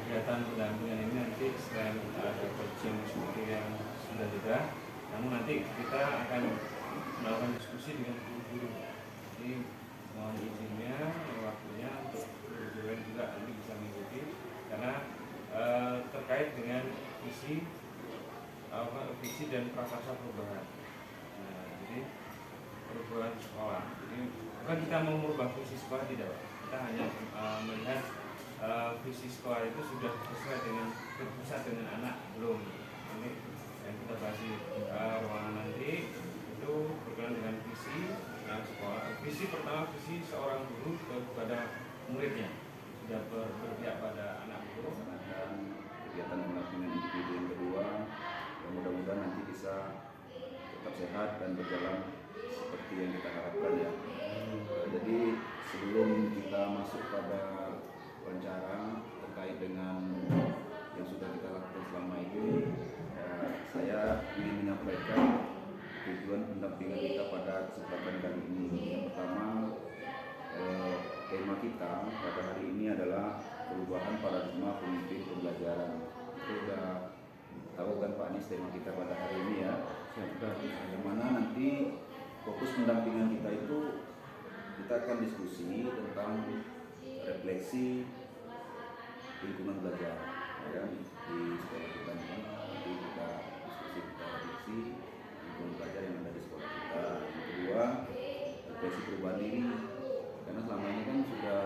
kegiatan pendampingan ini nanti selain ada coaching seperti yang sudah, namun nanti kita akan melakukan diskusi dengan guru-guru. Jadi mohon izinnya, waktunya untuk guru-guru juga nanti bisa mengikuti karena terkait dengan visi dan prakarsa perubahan. Nah, jadi perubahan sekolah. Jadi bukan kita mau merubah visi sekolah, tidak, kita hanya melihat visi sekolah itu sudah sesuai dengan berpusat dengan anak belum. Ini yang kita bahas di ruangan nanti itu berkaitan dengan visi yang sekolah. Visi pertama, visi seorang guru kepada muridnya, sudah berpihak pada anak guru. Dan kegiatan pendampingan individu yang kedua, yang mudah-mudahan nanti bisa tetap sehat dan berjalan seperti yang kita harapkan ya. Jadi sebelum kita masuk pada wawancara terkait dengan yang sudah kita lakukan selama ini, saya ingin menyampaikan tujuan pendampingan kita pada kesempatan kali ini. Yang pertama, tema kita pada hari ini adalah perubahan paradigma pemimpin pembelajaran. Itu sudah tahu kan Pak Anies tema kita pada hari ini ya. Yang mana nanti fokus pendampingan kita itu kita akan diskusi tentang refleksi lingkungan belajar ya, di sekolah kita ini. Nanti kita diskusi tentang refleksi lingkungan belajar yang ada di sekolah kita. Yang kedua, refleksi perubahan diri, karena selama ini kan sudah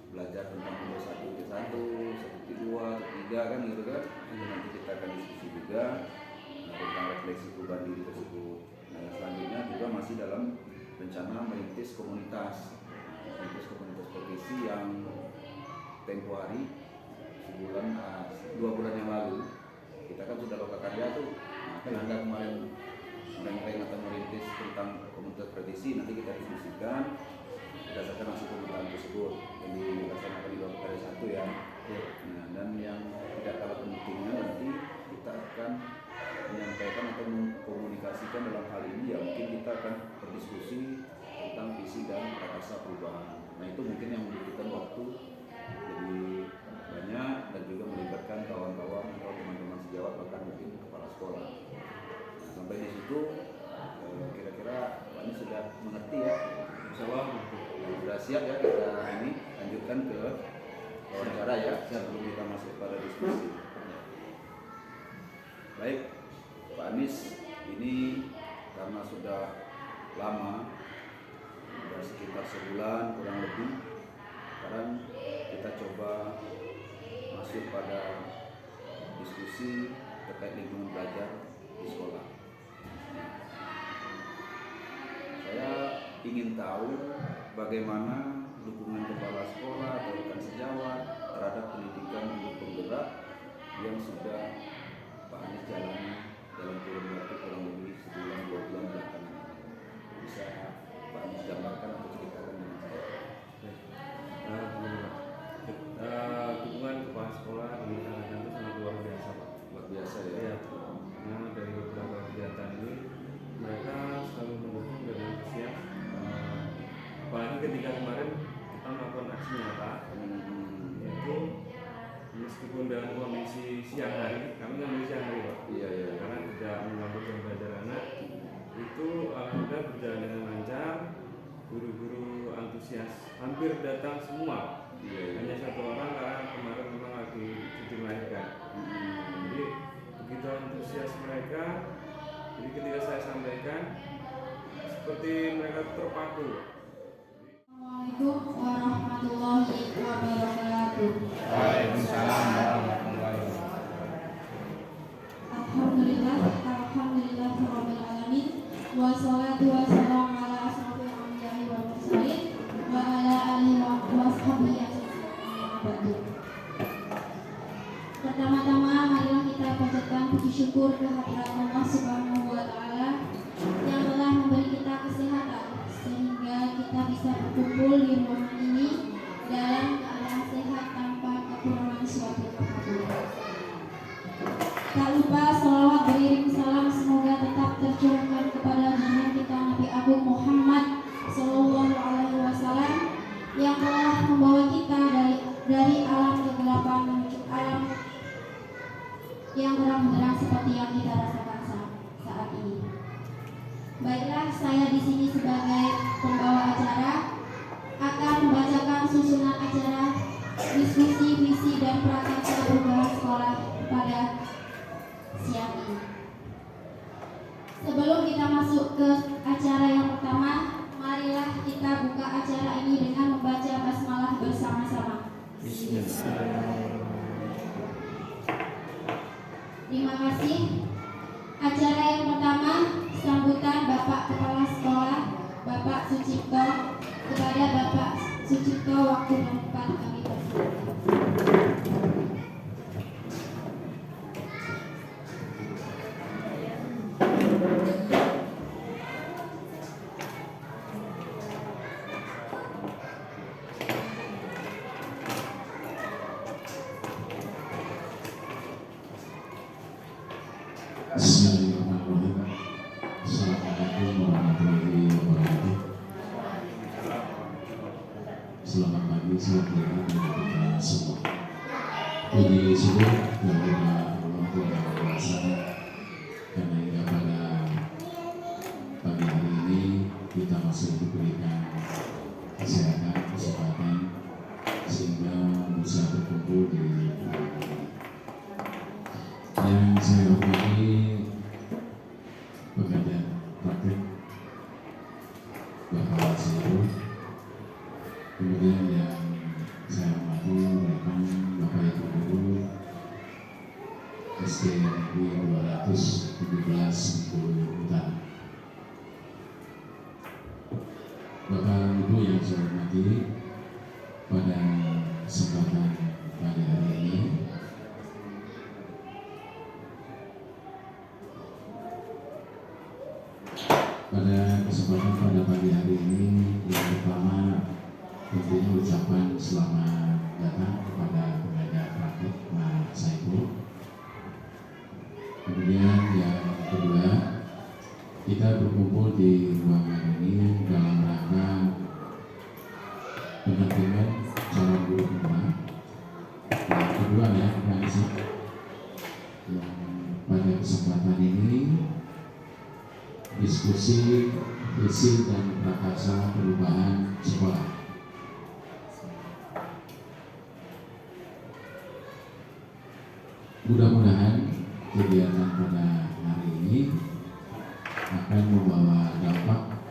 belajar tentang nomor 1T1, 1T2, 1T3 kan gitu kan. Nanti kita akan diskusi juga tentang refleksi perubahan diri tersebut. Nah, selanjutnya juga masih dalam rencana merintis komunitas profesi yang tempo hari 2 bulan yang lalu kita kan sudah lokakarya tuh. Nah, kan Anda kemarin atau merintis tentang komunitas prediksi, nanti kita diskusikan berdasarkan hasil pemerintahan tersebut yang dilaksanakan di lokakarya 1 ya. Nah, dan yang tidak kalah pentingnya nanti kita akan menyampaikan atau mengkomunikasikan dalam hal ini ya, mungkin kita akan berdiskusi tentang visi dan prakarsa perubahan. Nah, itu mungkin yang membutuhkan waktu lebih banyak dan juga melibatkan kawan-kawan atau teman-teman sejawat, bahkan mungkin kepala sekolah. Nah, sampai di situ kira-kira Pak Anies sudah mengerti ya. Insyaallah sudah siap ya, kita ini lanjutkan ke wawancara ya sebelum kita masuk pada diskusi. Baik, Pak Anies ini karena sudah lama, sudah sekitar sebulan kurang lebih, sekarang kita coba masuk pada diskusi terkait lingkungan belajar di sekolah. Saya ingin tahu bagaimana dukungan kepala sekolah atau rekan sejawat terhadap pendidikan untuk penggerak yang sudah Pak Anies jalani dalam kurun waktu kurang lebih sebulan 2 bulan belakangan ini. Bisa Pak Anies gambarkan atau ceritakan dengan saya? Dukungan kepala sekolah di rekan-rekan itu sangat luar biasa Pak. Luar biasa ya. Ya, karena dari beberapa kegiatan ini mereka selalu mendukung dan antusias. Apalagi ketika kemarin kita melakukan aksi nyata, yaitu meskipun dalam kondisi siang hari, kami ngambil siang hari Pak. Iya. Karena tidak mengganggu jam belajar anak, itu alhamdulillah berjalan dengan lancar. Guru-guru antusias hampir datang semua. Iya. Hanya satu orang karena kemarin memang lagi cuti melahirkan. Jadi begitu antusias mereka, jadi ketika saya sampaikan seperti mereka terpaku. Assalamualaikum warahmatullahi wabarakatuh. Waalaikumsalam warahmatullahi wabarakatuh. Alhamdulillah rabbil alamin. Wassalatu wassalamu ala asrofil anbiya'i wal mursalin wa ala alihi wa sahbihi ajmain. Pertama-tama marilah kita panjatkan puji syukur kehadirat Allah Subhanahu wa taala yang telah memberi kita kesehatan sehingga kita bisa berkumpul di ruangan ini dalam keadaan sehat tanpa kekurangan suatu apapun. Tak lupa selawat beriring salam semoga tetap tercurahkan kepada junjungan kita Nabi Agung Muhammad Sallallahu Alaihi Wasallam yang telah membawa kita dari alam dan prakarsa perubahan sekolah pada siang ini. Sebelum kita masuk ke acara yang pertama, marilah kita buka acara ini dengan membaca basmalah bersama-sama. Terima kasih. Acara yang pertama, sambutan Bapak Kepala Sekolah, Bapak Sucipto. Kepada Bapak Sucipto, waktu dan tempat kami persilakan. Bismillahirrahmanirrahim. Assalamualaikum warahmatullahi wabarakatuh. Selamat pagi, selamat datang kepada kita semua. Puji syukur kepada Allah Tuhan Yang Kuasa karena hingga pada pagi hari ini kita masih diberikan kesehatan, kesempatan sehingga bisa berkumpul di yang saya hormati pengajar praktek Bapak Siro, kemudian yang saya hormati rekan Bapak Ibu Guru SD Negeri 217 Bengkulu Utara. Bapak Ibu yang saya hormati, pada kesempatan pagi hari ini pada pagi hari ini yang pertama tentunya ucapan selamat datang kepada pengajar praktek Pak Saiful. Kemudian yang kedua, kita berkumpul di ruangan ini dalam rangka pendampingan calon guru pemula. Yang kedua ya, yang pada kesempatan ini diskusi visi dan prakarsa perubahan sekolah. Mudah-mudahan kegiatan pada hari ini akan membawa dampak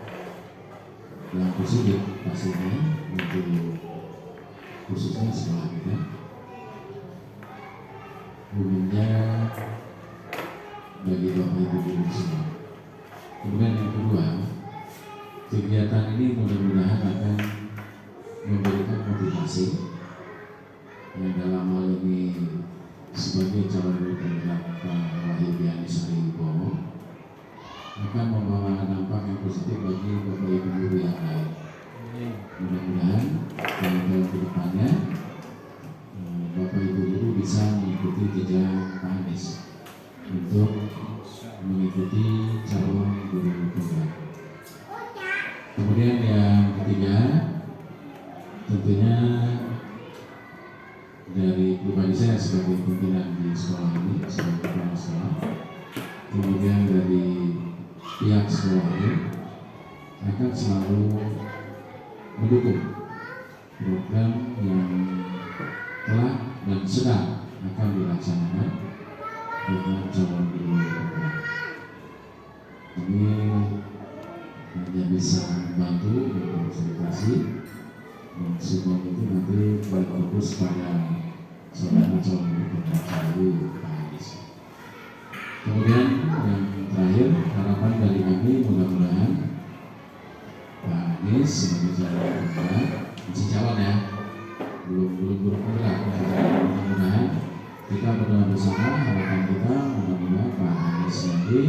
yang positif pastinya untuk khususnya sekolah kita. Umumnya bagi Bapak Ibu guru semua. Kemudian yang kedua, kegiatan ini mudah-mudahan akan memberikan motivasi yang dalam hal ini sebagai calon guru penggerak Pak Wahyu Bianisari Wibowo akan membawa dampak yang positif bagi Bapak Ibu guru yang lain. Mudah-mudahan dalam kedepannya Bapak Ibu guru bisa mengikuti jejak Pak Anies untuk mengikuti calon guru penggerak. Kemudian yang ketiga, tentunya dari pribadi saya sebagai pimpinan di sekolah ini, sebagai kepala sekolah, kemudian dari pihak sekolah ini akan selalu mendukung program yang telah dan sedang akan dilaksanakan dengan calon guru penggerak. Ini hanya bisa membantu memfasilitasi dan semua itu nanti berfokus pada saudara calon guru penggerak Pak Anies. Kemudian yang terakhir, harapan dari kami mudah-mudahan Pak Anies sebagai calon penggerak, masih calon ya, belum guru penggerak, mudah-mudahan kita berdoa bersama, harapan kita mudah-mudahan Pak Anies nanti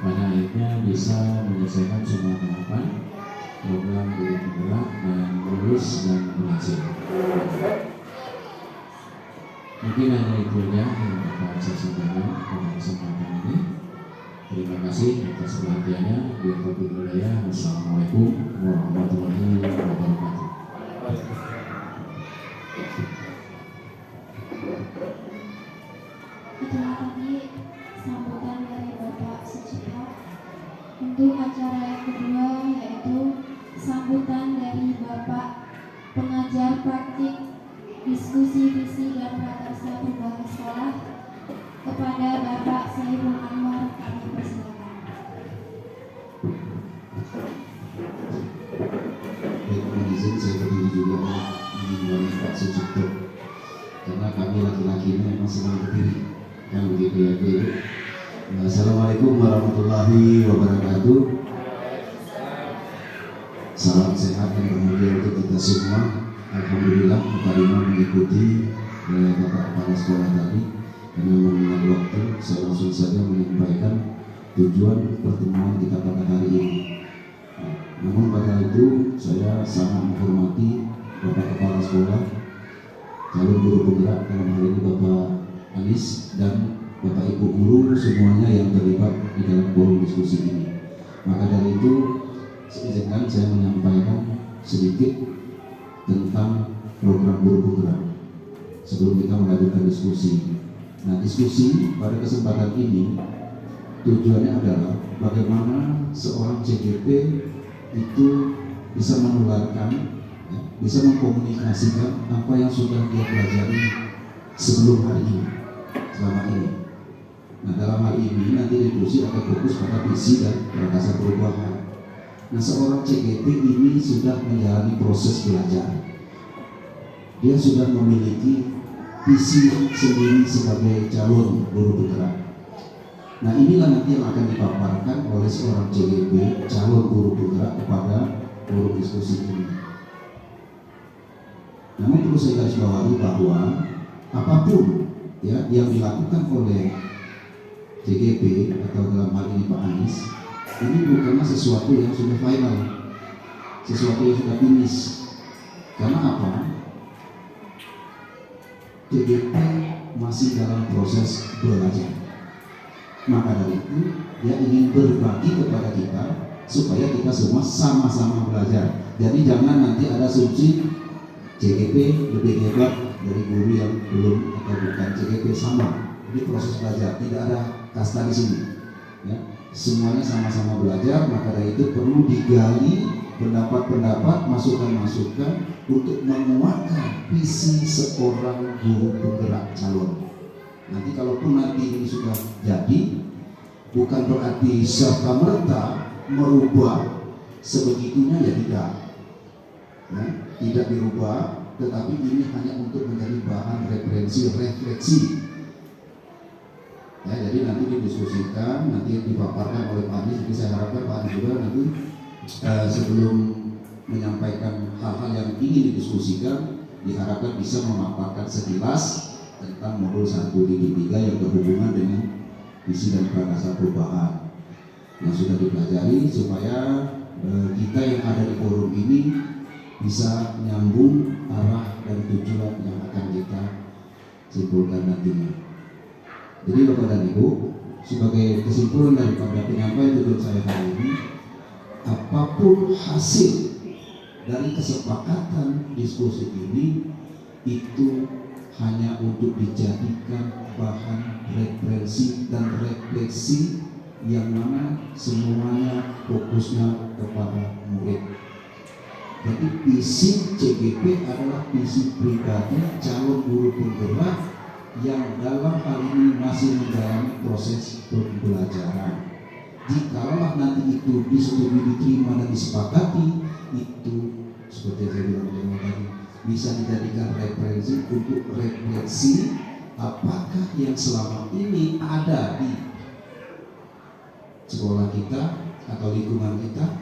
pada akhirnya bisa menyelesaikan semua tahapan program guru penggerak dan lulus dan berhasil. Mungkin hanya itu saja yang dapat saya sampaikan pada kesempatan ini. Terima kasih atas perhatiannya. Wassalamualaikum warahmatullahi wabarakatuh. Itulah tadi sambutan dari Bapak Sucipto. Untuk acara yang kedua yaitu sambutan dari Bapak pengajar praktik diskusi visi dan prakarsa perubahan sekolah kepada Bapak Saiful Anwar, kami persilakan. Baik, mohon izin saya berdiri juga mengingat Pak Sucipto, karena kami laki-laki ini memang senang berdiri, kan begitu ya Bu. Assalamualaikum warahmatullahi wabarakatuh. Salam sehat dan bahagia untuk kita semua. Alhamdulillah Mukarima mengikuti Bapak Kepala Sekolah tadi. Dengan mengingat waktu, saya langsung saja menyampaikan tujuan pertemuan kita pada hari ini. Namun pada itu saya sangat menghormati Bapak Kepala Sekolah, calon guru penggerak dalam hal ini Bapak Anis, dan Bapak Ibu guru semuanya yang terlibat di dalam forum diskusi ini. Maka dari itu, izinkan saya menyampaikan sedikit tentang program guru penggerak sebelum kita melanjutkan diskusi. Nah, diskusi pada kesempatan ini tujuannya adalah bagaimana seorang CGP itu bisa menularkan, ya, bisa mengkomunikasikan apa yang sudah dia pelajari sebelum hari ini, selama ini. Nah, dalam hal ini nanti diskusi akan fokus pada visi dan prakarsa perubahan. Nah, seorang CGP ini sudah menjalani proses belajar. Dia sudah memiliki visi sendiri sebagai calon guru penggerak. Nah, inilah nanti yang akan dipaparkan oleh seorang CGP, calon guru penggerak, kepada forum diskusi ini. Namun perlu saya garis bawahi bahwa apapun ya yang dilakukan oleh CGP atau dalam hal ini Pak Anies, ini bukanlah sesuatu yang sudah final, sesuatu yang sudah finish. Karena apa? CGP masih dalam proses belajar. Maka dari itu dia ingin berbagi kepada kita supaya kita semua sama-sama belajar. Jadi jangan nanti ada asumsi CGP lebih hebat dari guru yang belum atau bukan. CGP sama, ini proses belajar, tidak ada kasta di sini. Ya. Semuanya sama-sama belajar, maka dari itu perlu digali pendapat-pendapat, masukan-masukan untuk menguatkan visi seorang guru penggerak calon. Nanti kalaupun nanti ini sudah jadi, bukan berarti serta-merta merubah sebegitunya, ya tidak. Ya, tidak dirubah, tetapi ini hanya untuk menjadi bahan referensi, refleksi. Ya, jadi nanti didiskusikan, nanti dipaparkan oleh Pak Anies. Jadi saya harapkan Pak Anies juga nanti sebelum menyampaikan hal-hal yang ingin didiskusikan, diharapkan bisa memaparkan sekilas tentang modul 1 di 3 yang berhubungan dengan visi dan prakarsa perubahan yang sudah dipelajari, supaya kita yang ada di forum ini bisa nyambung arah dan tujuan yang akan kita simpulkan nantinya. Jadi Bapak dan Ibu, sebagai kesimpulan daripada penyampaian tujuan saya hari ini, apapun hasil dari kesepakatan diskusi ini itu hanya untuk dijadikan bahan referensi dan refleksi yang mana semuanya fokusnya kepada murid. Jadi visi CGP adalah visi pribadi calon guru penggerak yang dalam hal ini masih menjalani proses pembelajaran. Jikalau nanti itu disetujui, diterima dan disepakati, itu seperti yang saya bilang tadi, bisa dijadikan referensi untuk refleksi apakah yang selama ini ada di sekolah kita atau lingkungan kita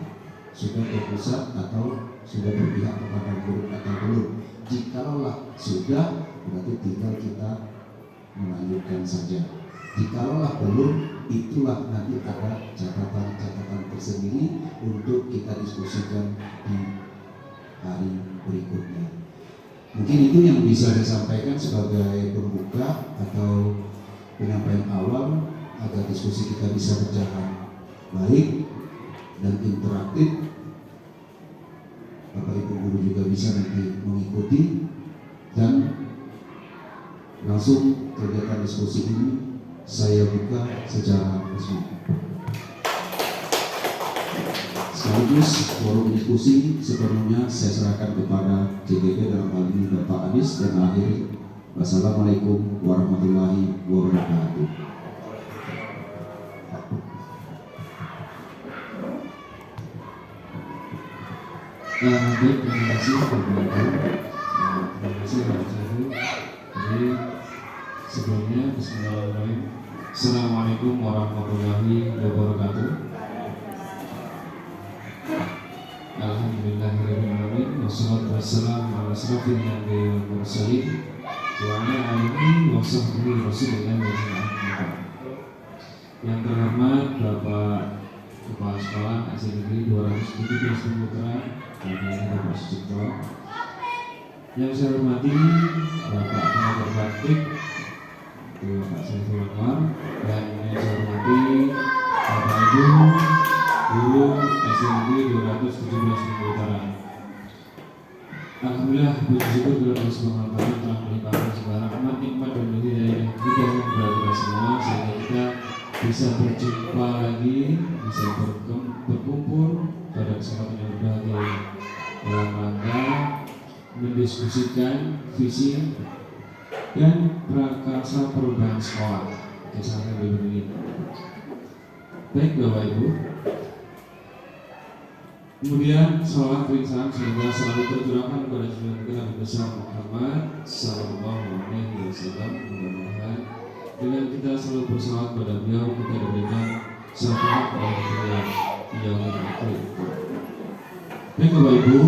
sudah berpusat atau sudah berpihak kepada guru atau belum. Jikalau sudah, berarti tinggal kita melanjutkan saja. Jikalau belum, itulah nanti ada catatan-catatan tersendiri untuk kita diskusikan di hari berikutnya. Mungkin itu yang bisa saya sampaikan sebagai pembuka atau penyampaian awal agar diskusi kita bisa berjalan baik dan interaktif. Bapak Ibu guru juga bisa nanti mengikuti, dan langsung kegiatan diskusi ini saya buka secara resmi. Sekali sekaligus forum diskusi sepenuhnya saya serahkan kepada CGP dalam hal ini Bapak Adis dan akhiri. Wassalamualaikum warahmatullahi wabarakatuh. Baik, terima kasih terima kasih Pak Syahdu. Jadi sebelumnya Bismillahirrahmanirrahim. Assalamualaikum warahmatullahi wabarakatuh. Alhamdulillahirrahmanirrahim. Wassalatu wassalamu ala asrafil anbiya'i wal mursalin wa ala alihi wa sahbihi rasulillah wa sallam. Yang terhormat Bapak Kepala Sekolah SD Negeri 217 Putra Bapak Sucipto. Yang saya hormati Bapak Pengajar Praktik Bapak Saiful Anwar, dan yang saya hormati Bapak Ibu Guru SMP 217 Utara. Alhamdulillah, puji syukur kepada Allah Subhanahu wa taala telah melimpahkan segala rahmat, nikmat dan hidayah yang kita kepada kita semua sehingga kita bisa berjumpa lagi, bisa berkumpul pada kesempatan yang berbahagia dalam rangka mendiskusikan visi dan prakarsa perubahan sekolah. Kisahnya begini. Baik Bapak Ibu. Kemudian sholat ringsan semoga selalu tercurahkan kepada junjungan kita Nabi besar Muhammad Sallallahu Alaihi Wasallam. Mudah-mudahan dengan kita selalu bersolawat kepada beliau kita diberikan syafaat oleh beliau yang terakhir. Baik Bapak Ibu,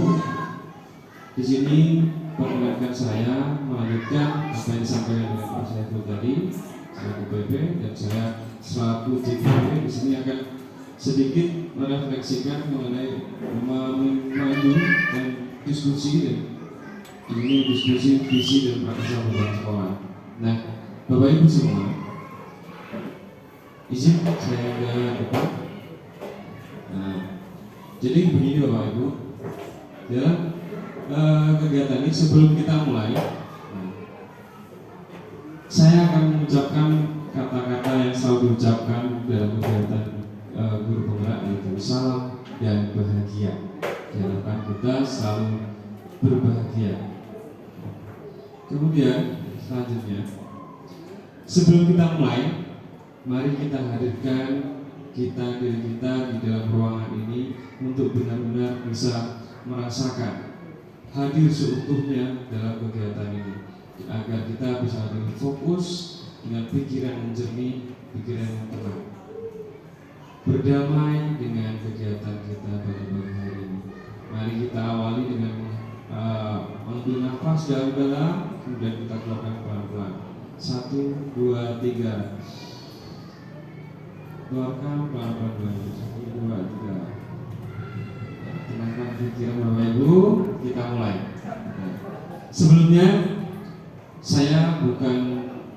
di sini perkenankan saya melanjutkan apa yang disampaikan oleh Pak Saiful tadi selaku PP, dan saya selaku JPP di sini akan sedikit merefleksikan mengenai maju dan diskusi, dan ini diskusi visi dan prakarsa perubahan sekolah. Nah, Bapak Ibu semua, izin saya ke depan. Nah, jadi begini Bapak Ibu, dalam kegiatan ini sebelum kita mulai, saya akan mengucapkan kata-kata yang selalu diucapkan dalam kegiatan guru penggerak, yaitu salam dan bahagia. Diharapkan kita selalu berbahagia. Kemudian selanjutnya, sebelum kita mulai, mari kita hadirkan diri kita di dalam ruangan ini untuk benar-benar bisa merasakan hadir seutuhnya dalam kegiatan ini, agar kita bisa lebih fokus dengan pikiran yang jernih, pikiran yang tenang, berdamai dengan kegiatan kita pada pagi hari ini. Mari kita awali dengan mengambil nafas dalam-dalam, kemudian kita keluarkan pelan-pelan. 1, 2, 3. Keluarkan pelan-pelan. 1, 2, 3. Tenangkan pikiran Bapak Ibu, kita mulai. Sebelumnya saya bukan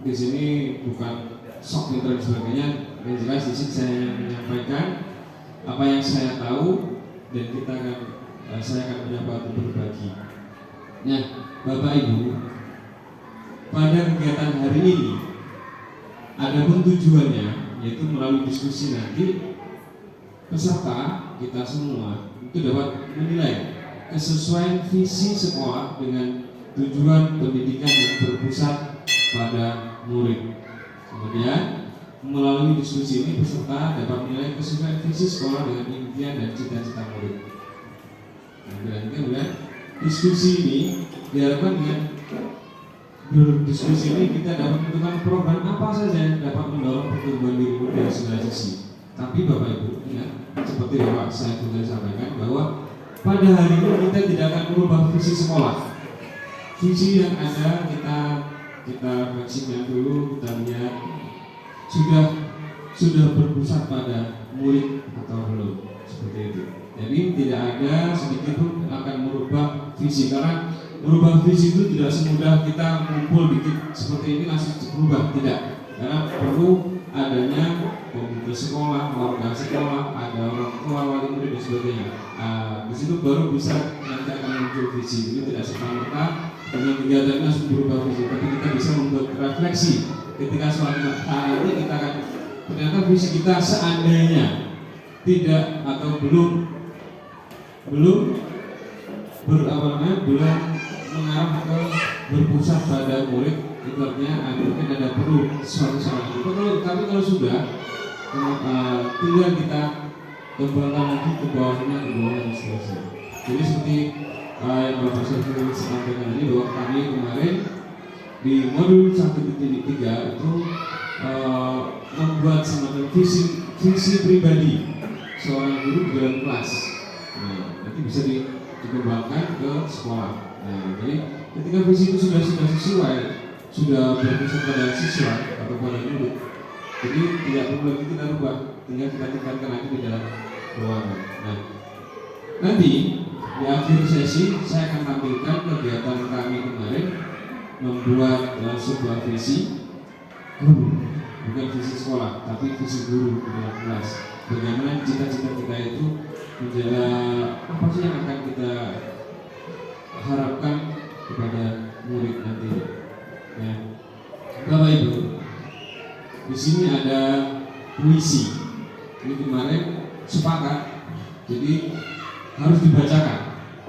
di sini bukan sok dan sebagainya. Yang jelas di sini saya menyampaikan apa yang saya tahu, dan saya akan mencoba berbagi. Nah, Bapak Ibu, pada kegiatan hari ini, adapun tujuannya yaitu melalui diskusi nanti peserta kita semua itu dapat menilai kesesuaian visi sekolah dengan tujuan pendidikan yang berpusat pada murid. Kemudian melalui diskusi ini peserta dapat menilai kesesuaian visi sekolah dengan impian dan cita-cita murid. Kemudian diskusi ini diharapkan dengan diskusi ini kita dapat menentukan program apa saja yang dapat mendorong pertumbuhan diri murid dari segala sisi. Tapi Bapak Ibu ingat, seperti Bapak saya sudah sampaikan, bahwa pada hari ini kita tidak akan merubah visi sekolah. Visi yang ada kita refleksikan dulu, kita lihat sudah berpusat pada murid atau belum, seperti itu. Jadi tidak ada sedikit pun akan merubah visi, karena merubah visi itu tidak semudah kita kumpul bikin seperti ini langsung berubah, tidak. Karena perlu adanya komite sekolah, warga sekolah, ada orang tua, wali murid dan sebagainya. Di situ baru bisa nanti akan muncul visi. Ini tidak serta-merta dengan kegiatan langsung berubah visi, tapi kita bisa membuat refleksi ketika suatu hari ini kita akan ternyata visi kita seandainya tidak atau belum belum belum mengarah ke berpusat pada murid, ibaratnya mungkin ada perlu suatu saat itu. Tapi kalau sudah tinggal kita kembangkan lagi ke bawahnya seterusnya. Jadi seperti yang Bapak Syafri sampaikan tadi, bahwa kami kemarin di modul 1.3 itu membuat semacam visi pribadi seorang guru di dalam kelas. Nah, nanti bisa dikembangkan ke sekolah. Nah, jadi ketika visi itu sudah sesuai, sudah berpusat pada siswa atau pada murid, jadi tidak perlu lagi kita rubah, tinggal kita tingkatkan lagi di dalam ruangan. Nah, nanti di akhir sesi saya akan tampilkan kegiatan kami kemarin membuat sebuah visi guru, bukan visi sekolah, tapi visi guru di dalam kelas. Bagaimana cita-cita kita itu menjaga apa sih yang akan kita harapkan kepada murid nanti. Ya, Bapak Ibu, di sini ada puisi. Ini kemarin sepakat, jadi harus dibacakan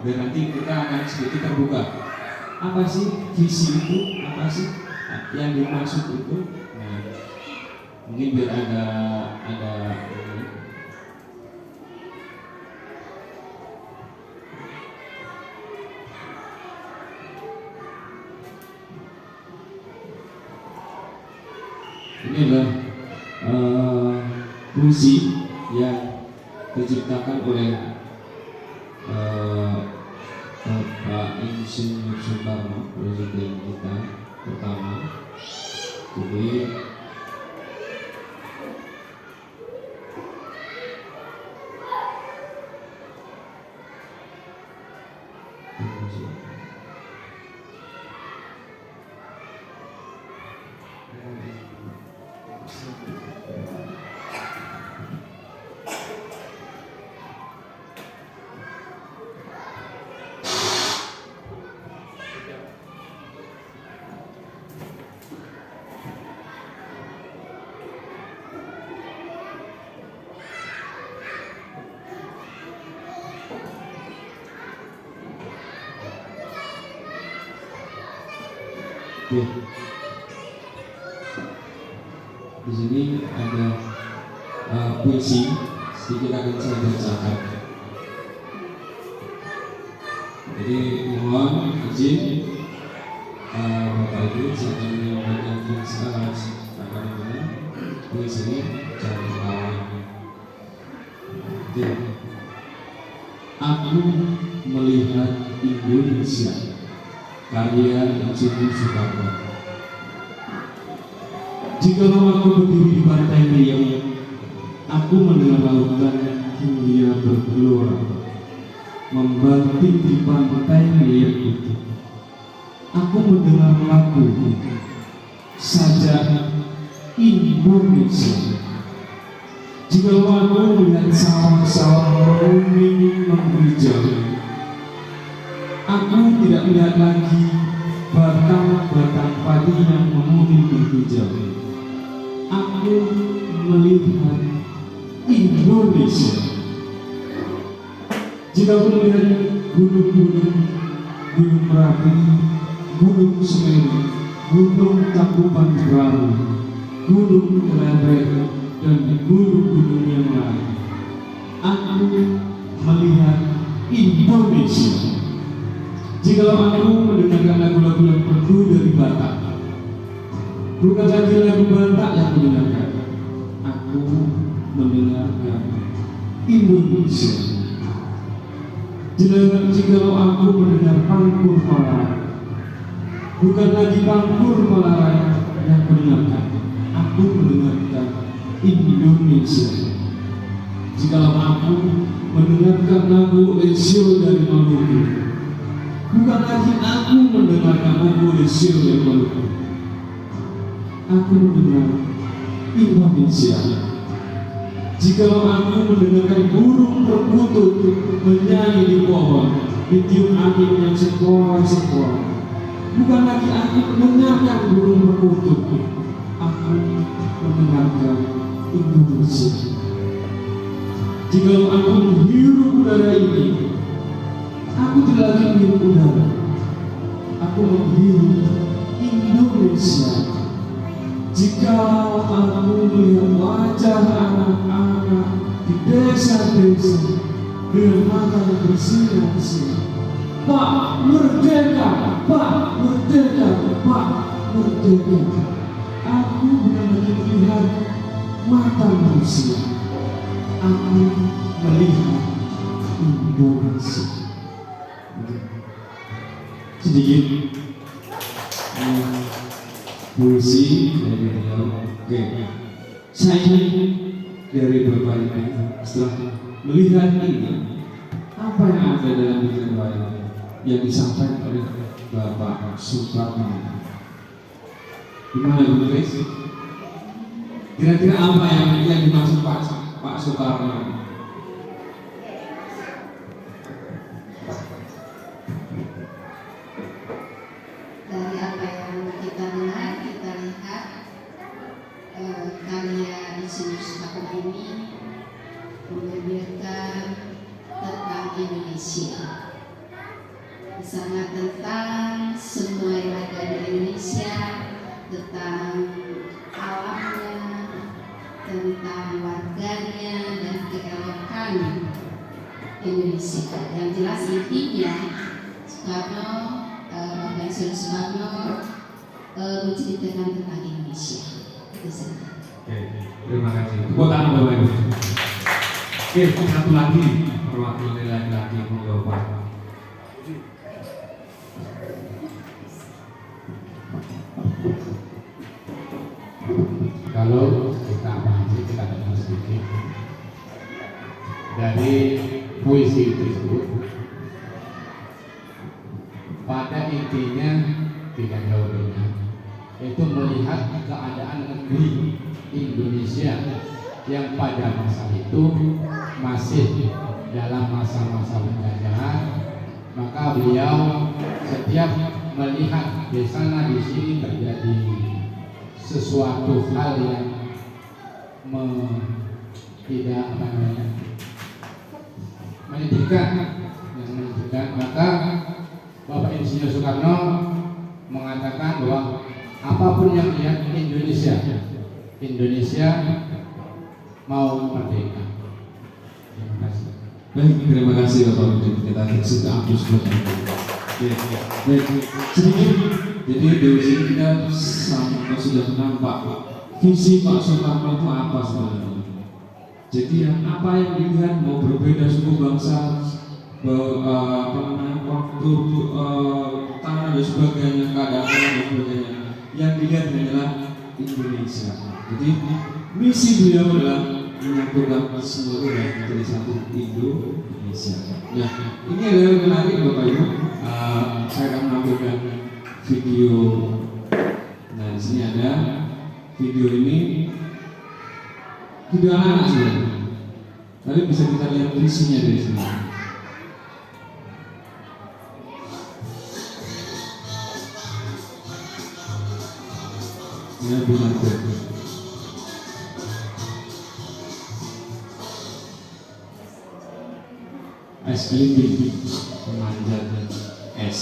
dan nanti kita akan sedikit terbuka. Apa sih visi itu? Apa sih yang dimaksud itu? Nah, mungkin biar ada ini adalah puisi yang diciptakan oleh Pak Insinyur Soekarno, presiden kita pertama. Jadi oke. Di sini ada puisi, sedikit akan saya bacakan. Jadi mohon izin Bapak Ibu, saya akan menyampaikan puisi ini jangan ketawa. Aku melihat Indonesia, karya Insinyur Soekarno. Jika aku berdiri di pantai Riau, aku mendengar lautan Hindia bergelora membanting di pantai Riau itu. Aku mendengar lagu Sajak Indonesia. Jika aku melihat sawah-sawah menguning menghijau, aku tidak melihat lagi batang-batang padi yang menguning menghijau. Aku melihat Indonesia. Jika aku melihat gunung-gunung, Gunung Merapi, Gunung Semeru, Gunung Tangkuban Perahu, Gunung Kelebek, dan gunung-gunung yang lain, aku melihat Indonesia. Jika aku mendengarkan lagu-lagu yang merdu dari Batak, bukan lagi lagu Batak yang mendengarkan, aku mendengarkan Indonesia. Jika aku mendengar pangkur Malarai, bukan lagi pangkur Malarai yang mendengarkan, aku mendengarkan Indonesia. Jika aku mendengarkan lagu Lesio dari Maluku, bukan lagi aku mendengarkan lagu Lesio dari Maluku, aku mendengar Indonesia. Jika aku mendengarkan burung perkutut menyanyi di pohon, ditiup angin yang sepoi-sepoi, bukan lagi aku mendengarkan burung perkutut, aku mendengarkan Indonesia. Jika aku menghirup udara ini, Aku tidak lagi menghirup udara, aku menghirup Indonesia. Jika aku melihat wajah anak-anak di desa-desa dengan mata yang bersinar-sinar, Pak Merdeka, Pak Merdeka, Pak Merdeka. Aku bukan lagi melihat mata manusia, aku melihat Indonesia. Sedikit puisi dari beliau. Oke, saya ingin dari Bapak Ibu setelah melihat ini, apa yang ada dalam pikiran Bapak Ibu yang disampaikan oleh Bapak Soekarno? Gimana Bu Grace? Kira-kira apa yang dimaksud Pak Soekarno? Dari apa yang kita dengar, kita lihat karya Insinyur Soekarno ini membeberkan tentang Indonesia. Di sana tentang semua yang ada di Indonesia, tentang alamnya, tentang warganya dan keelokan Indonesia. Yang jelas intinya Soekarno, Bapak Soekarno menceritakan tentang Indonesia. Itu saja. Oke, terima kasih. Tepuk tangan Bapak Ibu. Oke, satu lagi perwakilan laki-laki monggo Pak. Kalau kita bahas, kita dengar sedikit dari puisi tersebut. Pada intinya tidak jauh beda, itu melihat keadaan negeri Indonesia yang pada masa itu masih dalam masa-masa penjajahan. Maka beliau setiap melihat di sana di sini terjadi sesuatu hal yang tidak menyedihkan, maka Bapak Insinyur Soekarno mengatakan bahwa apapun yang dilihat Indonesia mau merdeka. Terima kasih. Baik, terima kasih Bapak Ibu. Kita sudah hapus sedikit. Jadi dari sini kita sudah nampak visi Pak Soekarno itu apa sebenarnya. Jadi apa yang dilihat mau berbeda suku bangsa, waktu tanah dan sebagainya, keadaan dan sebagainya, yang dilihat hanyalah Indonesia. Jadi misi beliau adalah menyatukan semua orang menjadi satu Indonesia. Nah, ini adalah menarik Bapak Ibu. Saya akan menampilkan video. Nah, di sini ada video ini, video anak-anak sebenarnya. Tapi bisa kita lihat visinya dari sini. Ini bukan es keliling memanjat es.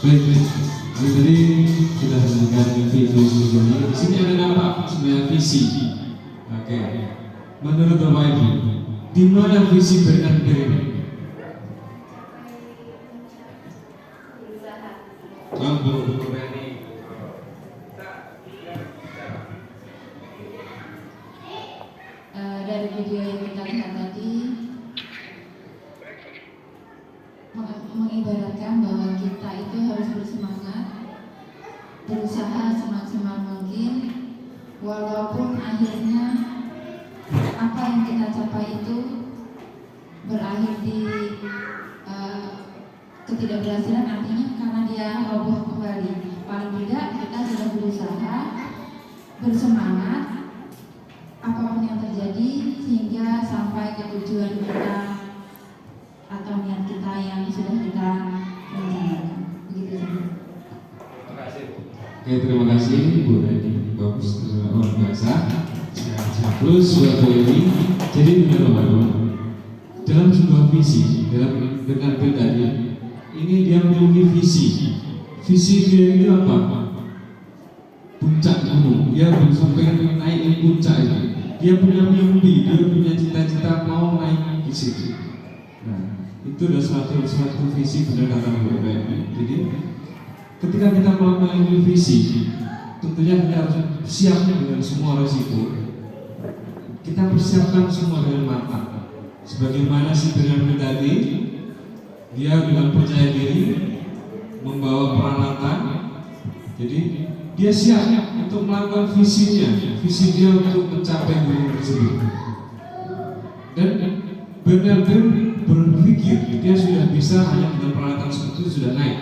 Baik, tadi sudah mendengar video ini. Di sini ada apa? Sebenarnya visi. Oke. Menurut Bapak Ibu, di mana visi Bernardir ini? Bu Reni. Dari video yang kita lihat tadi mengibaratkan bahwa kita itu harus bersemangat, berusaha semaksimal mungkin, walaupun akhirnya apa yang kita capai itu berakhir di ketidakberhasilan, artinya karena dia roboh kembali. Paling tidak kita sudah berusaha, bersemangat apapun yang terjadi sehingga sampai ke tujuan kita atau niat kita yang sudah kita rencanakan. Begitu saja. Terima kasih. Oke, terima kasih Bu Reni. Bagus, luar biasa. Terus suatu ini, jadi benar Bapak Ibu, dalam sebuah visi, dalam Bernardir tadi, ini dia memiliki visi. Visi dia itu apa? Puncak gunung. Dia sampai naik puncak itu. Dia punya mimpi, dia punya cita-cita mau naik di situ. Nah, itu adalah suatu visi, benar kata Bu Reni. Jadi ketika kita melakukan visi, tentunya kita harus siap dengan semua resiko. Kita persiapkan semua dengan matang. Sebagaimana si Bernardir tadi, dia dengan percaya diri, membawa peralatan. Jadi dia siap untuk melakukan visinya, visi dia untuk mencapai gunung tersebut. Dan Bernardir berpikir dia sudah bisa hanya dengan peralatan seperti itu sudah naik.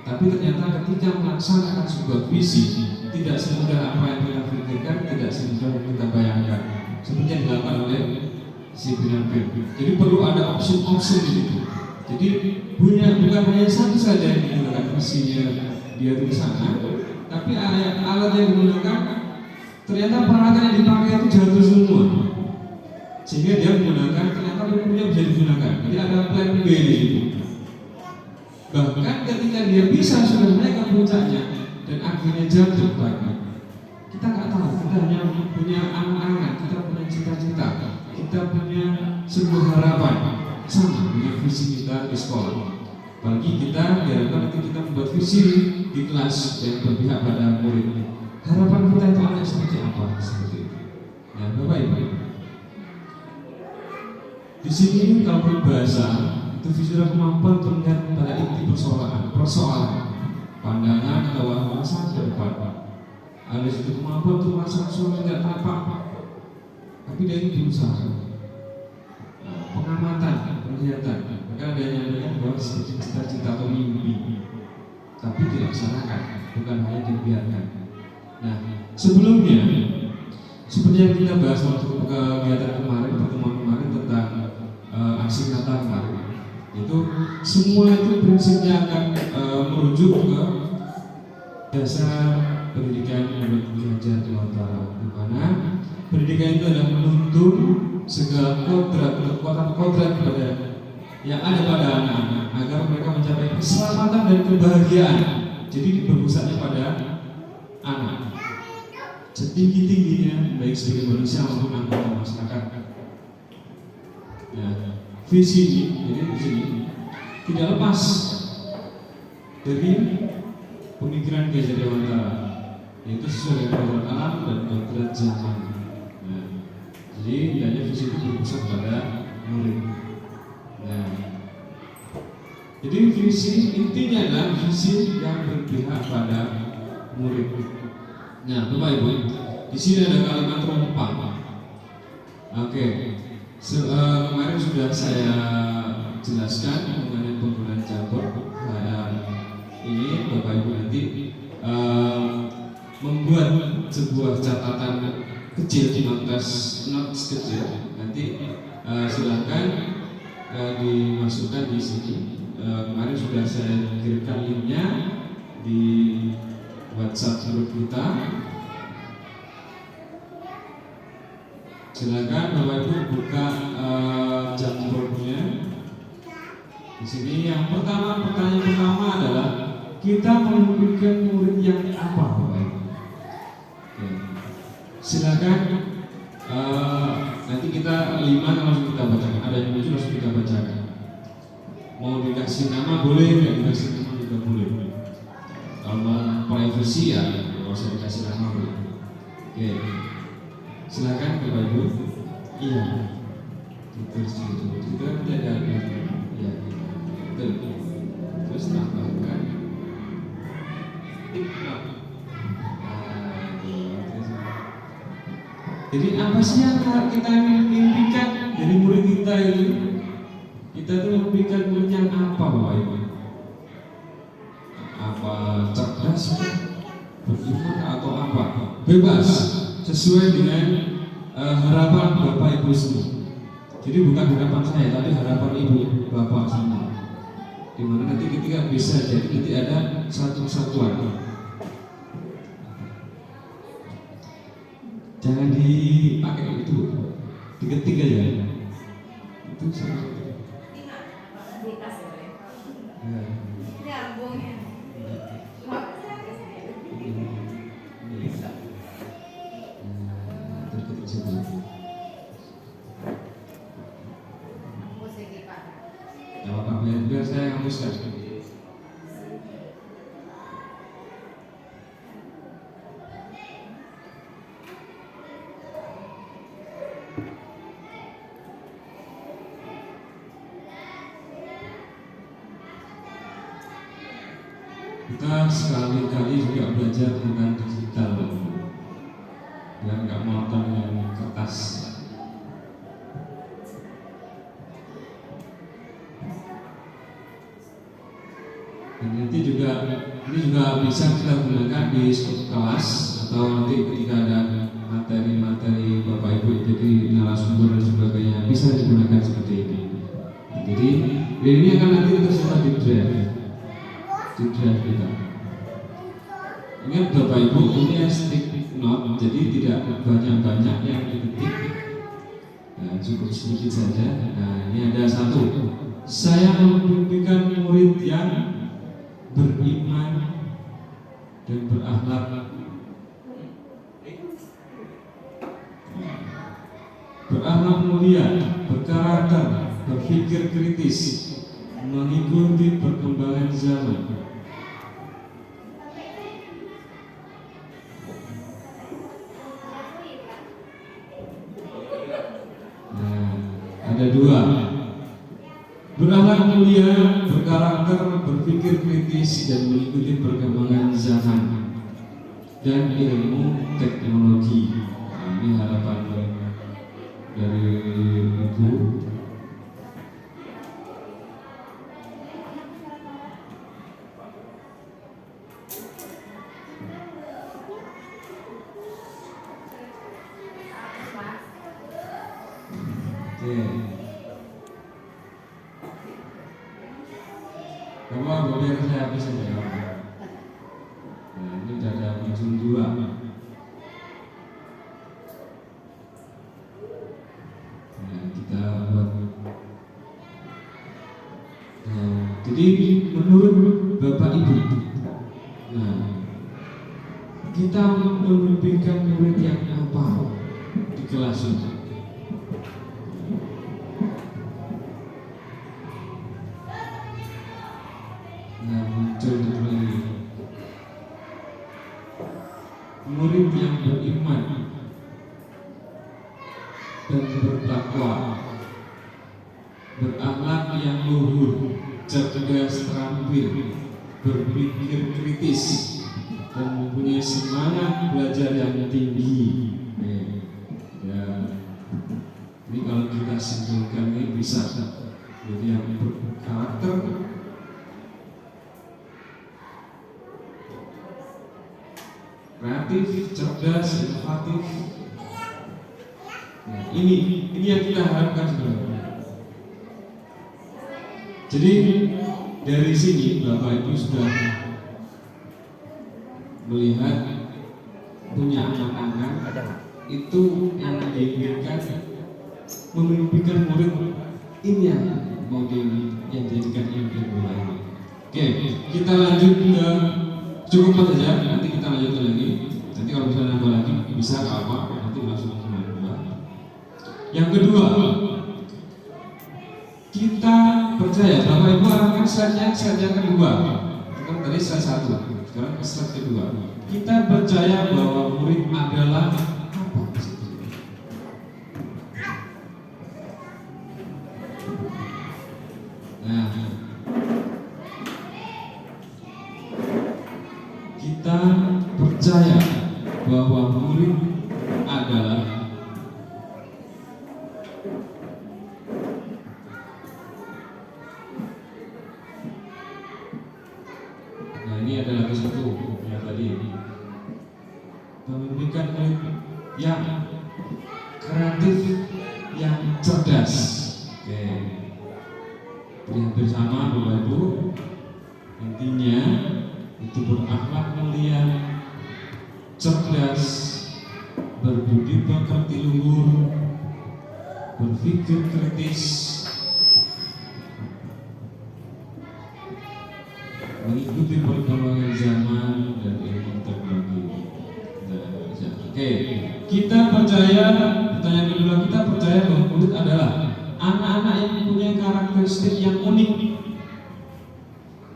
Tapi ternyata ketika melaksanakan sebuah visi, tidak semudah apa yang kita pikirkan, tidak semudah yang kita bayangkan. Seperti yang dilakukan oleh si Bernardir. Jadi perlu ada opsi-opsi di situ. Jadi bukan hanya satu saja yang digunakan visinya dia di sana, tapi alat yang digunakan ternyata peralatan yang dipakai itu jatuh semua. Sehingga dia menggunakan ternyata punya bisa digunakan. Jadi ada plan B di situ. Bahkan ketika dia bisa sudah naik ke puncaknya dan akhirnya jatuh lagi, kita nggak tahu. Kita hanya punya angan-angan, kita punya cita-cita, kita punya sebuah harapan sama dengan visi kita di sekolah. Bagi kita diharapkan nanti kita membuat visi di kelas yang berpihak pada murid. Harapan kita itu anak seperti apa? Seperti itu. Ya, Bapak Ibu. Di sini kalau berbahasa itu visi adalah kemampuan untuk melihat pada inti persoalan, pandangan atau masa ke depan. Ada situ kemampuan untuk merasakan sesuatu tidak tampak, tapi dia ingin berusaha. Pengamatan, penglihatan, maka ada yang melihat bahwa cita-cita atau mimpi, tapi dilaksanakan, bukan hanya dibiarkan. Nah, sebelumnya, seperti yang kita bahas waktu kegiatan kemarin, pertemuan kemarin tentang aksi kata kemarin, itu semua itu prinsipnya akan merujuk ke dasar pendidikan menurut Belajar di Utara, di mana pendidikan itu adalah menuntun segala kodrat pada yang ada pada anak-anak agar mereka mencapai keselamatan dan kebahagiaan. Jadi berpusatnya pada anak setinggi-tingginya baik sebagai manusia maupun anggota masyarakat. Nah, visi ini jadi di sini tidak lepas dari pemikiran Gajah Dewantara, yaitu sesuai dengan kodrat alam dan kodrat zaman. Nah, jadi hanya visi itu berpusat pada murid. Nah, jadi visi intinya adalah visi yang berpihak pada murid. Nah, Bapak Ibu, di sini ada kalimat rumpang. Oke, kemarin sudah saya jelaskan mengenai penggunaan jabor. Ini Bapak Ibu nanti membuat sebuah catatan kecil, notes kecil. Nanti silakan dimasukkan di sini. Kemarin sudah saya kirimkan linknya di WhatsApp grup kita. Silakan Bapak Ibu buka jambornya. Di sini yang pertanyaan pertama adalah kita memimpikan murid yang apa, Bapak Ibu? Oke. Silakan nanti kita 5 langsung kita bacakan. Ada yang muncul langsung kita bacakan. Mau dikasih nama boleh, nggak dikasih nama juga boleh. Kalau privacy ya nggak usah dikasih nama boleh. Oke. Silakan Bapak Ibu. Iya. Terus juga tidak ada. Iya. Terus tambahkan. Jadi apa sih yang kita mimpikan dari murid kita ini? Kita tuh memimpikan murid yang apa, Bapak Ibu? Apa cerdas, beriman atau apa? Bebas, sesuai dengan harapan Bapak Ibu semua. Jadi bukan harapan saya, tapi harapan Ibu Bapak semua. Dimana nanti ketika bisa jadi nanti ada satu kesatuan. Jangan dipakai itu, diketik aja. Itu sama. Biar saya hapuskan. Kita sekali-kali juga belajar tentang digital, dan nggak monoton yang kertas. Dan nanti juga ini juga bisa kita gunakan di kelas atau nanti ketika ada materi-materi Bapak Ibu jadi narasumber dan sebagainya bisa digunakan seperti ini. Jadi ini akan nanti tersebar di drive kita. Ingat Bapak Ibu, ini stick note, jadi tidak banyak-banyak yang diketik. Nah, cukup sedikit saja. Nah, ini ada satu. Saya memimpikan murid yang beriman dan berakhlak, mulia, berkarakter, berpikir kritis, mengikuti perkembangan zaman. Nah, ada 2. Berakhlak mulia, berkarakter, berpikir kritis, dan mengikuti perkembangan zaman dan ilmu teknologi. Nah, ini harapan dari Ibu. Kamu boleh saya habis saja. Nah, ini sudah ada muncul 2. Nah, kita buat. Nah, jadi menurut Bapak Ibu, nah, kita memimpikan murid yang apa di kelas ini? Murid yang beriman dan bertakwa, berakhlak yang luhur, cerdas, terampil, berpikir kritis, dan mempunyai semangat belajar yang tinggi. Ya, ini kalau kita simpulkan ini bisa jadi yang berkarakter, kreatif, cerdas, inovatif. Nah, ini yang kita harapkan sebenarnya. Jadi dari sini Bapak Ibu sudah melihat punya anak-anak itu yang diinginkan memimpikan murid ini yang mau dijadikan impian mulai. Oke, kita lanjut ke cukup saja. Nanti kita lanjutkan lagi. Nanti kalau misalnya nambah lagi bisa apa? Nanti langsung nambah. Yang kedua, kita percaya Bapak Ibu arahkan slide yang kedua. Kan tadi slide 1, sekarang slide kedua. Kita percaya bahwa murid adalah apa? Nah, kita percaya bahwa murid adalah ini adalah satu yang tadi memberikan murid yang kreatif, yang cerdas. Oke, hampir sama Bapak Ibu. Intinya itu berakhlak mulia, cerdas, berbudi pekerti luhur, berpikir kritis, mengikuti perkembangan zaman dan ilmu teknologi. Oke, kita percaya, pertanyaan kedua, kita percaya bahwa murid adalah anak-anak yang punya karakteristik yang unik,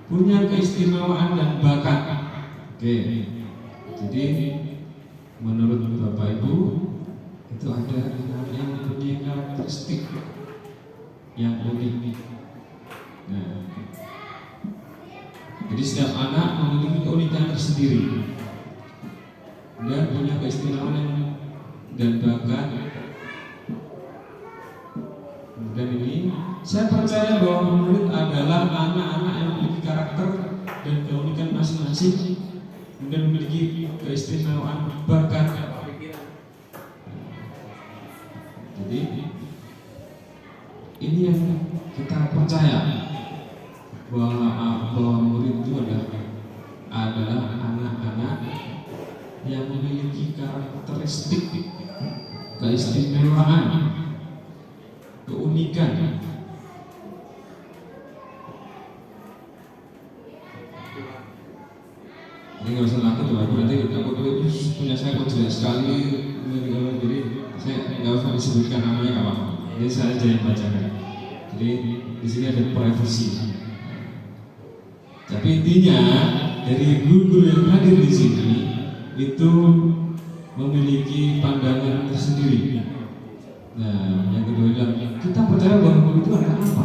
punya keistimewaan dan bakat. Oke, jadi menurut Bapak Ibu itu ada anak yang punya karakteristik yang unik. Nah, jadi setiap anak memiliki keunikan tersendiri dan punya keistimewaan dan bakat. Dan ini saya percaya bahwa murid adalah anak-anak yang memiliki karakter dan keunikan masing-masing dan memiliki keistimewaan bakat. Jadi ini yang kita percaya bahwa murid itu adalah anak-anak yang memiliki karakteristik, keistimewaan, keunikan. Ini nggak usah takut Bapak, nanti takut itu punya saya kok jelas sekali. Jadi saya nggak usah disebutkan namanya nggak apa-apa. Ini saya aja yang bacakan. Jadi di sini ada privasi. Tapi intinya dari guru-guru yang hadir di sini itu memiliki pandangan tersendiri. Nah, yang kedua adalah kita percaya bahwa guru itu ada apa?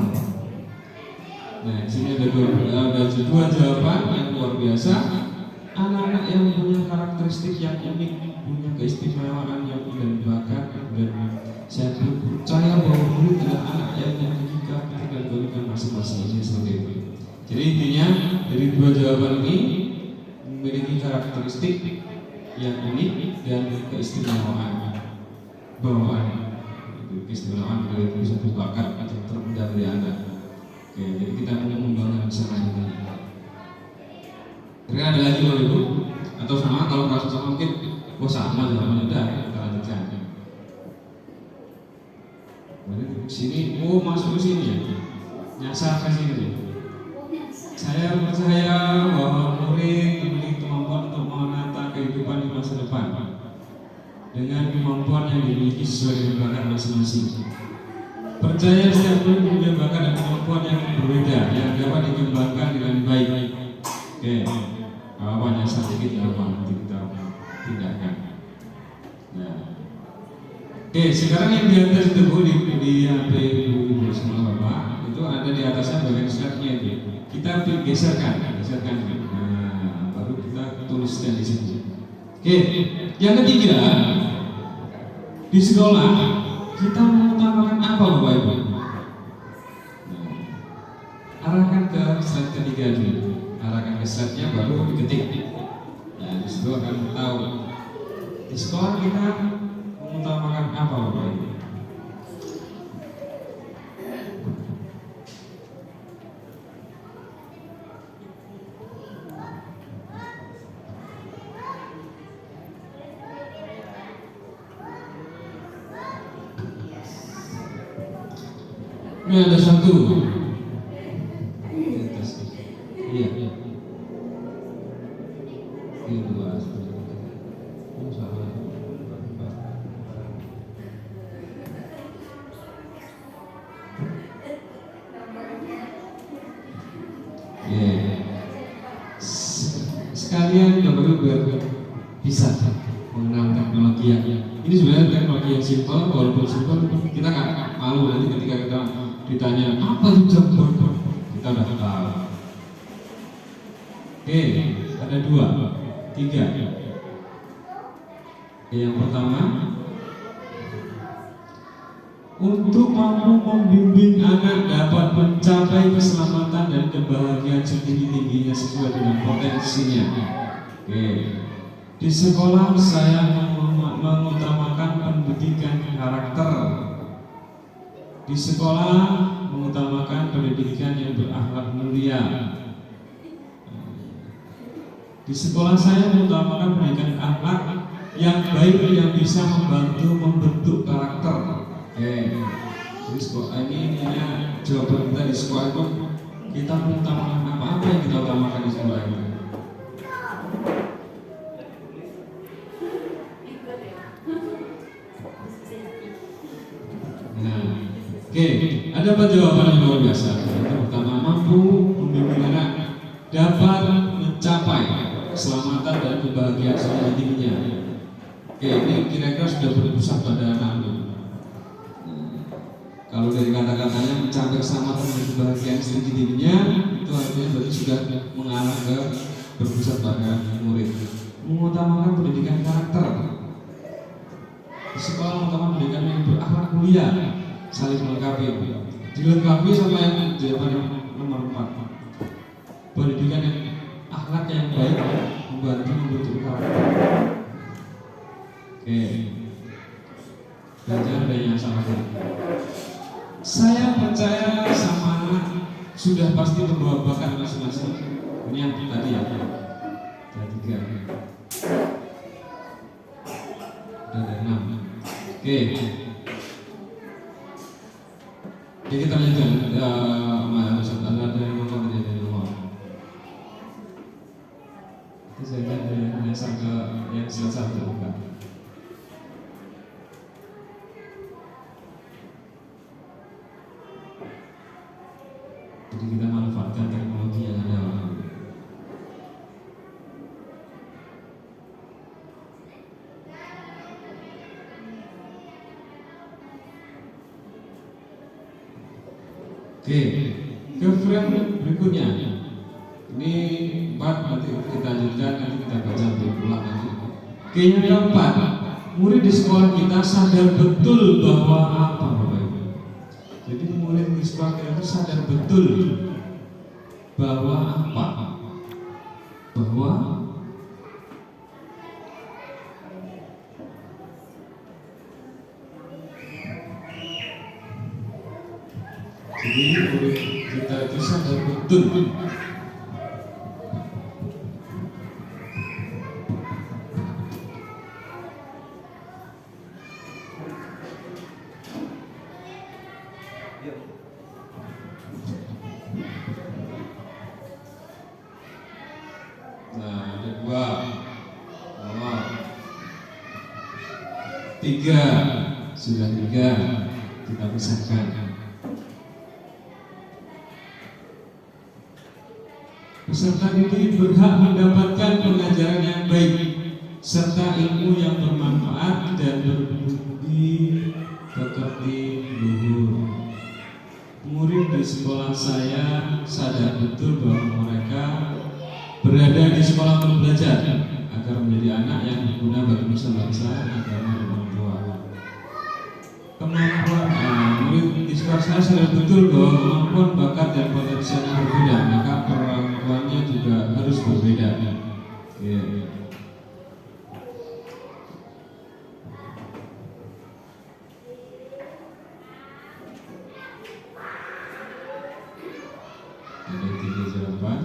Nah, di sini ada dua jawaban yang luar biasa. Anak-anak yang punya karakteristik yang unik, punya keistimewaan yang dan bakat, dan saya percaya bahwa murid adalah anak yang memiliki karakter dan keunikan masing-masing. Ini seperti itu. Jadi intinya dari dua jawaban ini memiliki karakteristik yang unik dan keistimewaan bawaan. Keistimewaan dari bisa berbakat atau terpendam dari anak. Oke, jadi kita mau membangun sana ini. Kira ada lagi Bapak Ibu? Atau sama? Kalau nggak sama mungkin, sama jawabannya udah kita lanjutkan. Sini, masuk ke sini ya, nyasar ke sini. Saya percaya bahwa murid memiliki kemampuan untuk menata kehidupan di masa depan dengan kemampuan yang dimiliki sesuai dengan bakat masing-masing. Percaya setiap murid punya bakat dan kemampuan yang berbeda yang dapat dikembangkan dengan baik. Oke, apa nyasar sedikit apa nanti kita pindahkan. Nah, oke, sekarang yang di atas itu Bu, di HP Ibu semua Bapak itu ada di atasnya bagian slide-nya itu. Kita geserkan. Nah, baru kita tuliskan di sini. Oke, yang ketiga, di sekolah kita mengutamakan apa Bapak Ibu? Arahkan ke slide ketiga dulu. Arahkan ke slide-nya baru diketik. Nah, di situ akan tahu di sekolah kita mengutamakan apa Bapak Ibu? Ini ada satu. Iya. Sekalian Bapak Ibu biar bisa mengenal teknologi yang ini sebenarnya teknologi yang simpel, walaupun simpel kita nggak malu nanti ketika kita ditanya apa itu jam bor, kita udah tahu. Oke, ada 2, 3. Yang pertama, untuk mampu membimbing anak dapat mencapai keselamatan dan kebahagiaan setinggi-tingginya sesuai dengan potensinya. Oke. Di sekolah saya mengutamakan pendidikan karakter. Di sekolah mengutamakan pendidikan yang berakhlak mulia. Di sekolah saya mengutamakan pendidikan akhlak yang baik yang bisa membantu membentuk karakter. Jadi sekolah ini jawaban kita di sekolah itu kita mengutamakan apa yang kita utamakan di sekolah ini. Nah, oke, ada apa jawaban yang luar biasa? Yang pertama, mampu membimbing anak dapat mencapai keselamatan dan kebahagiaan setinggi-tingginya. Oke, ini kira-kira sudah berpusat pada anak. Kalau dari kata-katanya mencapai keselamatan dan kebahagiaan setinggi-tingginya, itu artinya berarti sudah mengarah ke berpusat pada murid. Mengutamakan pendidikan karakter. Di sekolah mengutamakan pendidikan yang berakhlak mulia, saling melengkapi. Dilengkapi sama yang jawaban nomor 4. Pendidikan yang akhlak yang baik membantu membentuk karakter. Oke. Dan jangan ada yang salah. Saya percaya sama anak sudah pasti membawa bakat masing-masing. Ini yang tadi ya. Ada 3. Ada 6. Oke. Jadi kita lanjutkan. Ada yang mau dari luar. Itu saya dari dasar ke yang selesai bukan. Jadi kita manfaatkan teknologi yang ada. Oke, ke frame berikutnya. Ini 4 nanti kita lanjutkan, nanti kita baca berulang nanti. Oke, yang keempat, murid di sekolah kita sadar betul bahwa apa Bapak Ibu? Jadi murid di sekolah kita itu sadar betul bahwa apa? Bahwa jadi murid kita itu sadar betul Nah, ada 2 3 sudah 3 kita pisahkan. Peserta didik berhak mendapatkan pengajaran yang baik serta ilmu yang bermanfaat dan berbudi pekerti luhur. Murid di sekolah saya sadar betul bahwa mereka berada di sekolah untuk belajar agar menjadi anak yang berguna bagi nusa bangsa, agama dan orang tua. Kemampuan murid di sekolah saya sadar betul bahwa kemampuan, bakat dan potensinya berbeda, maka perlakuannya juga harus berbeda. Ada 3 jawaban.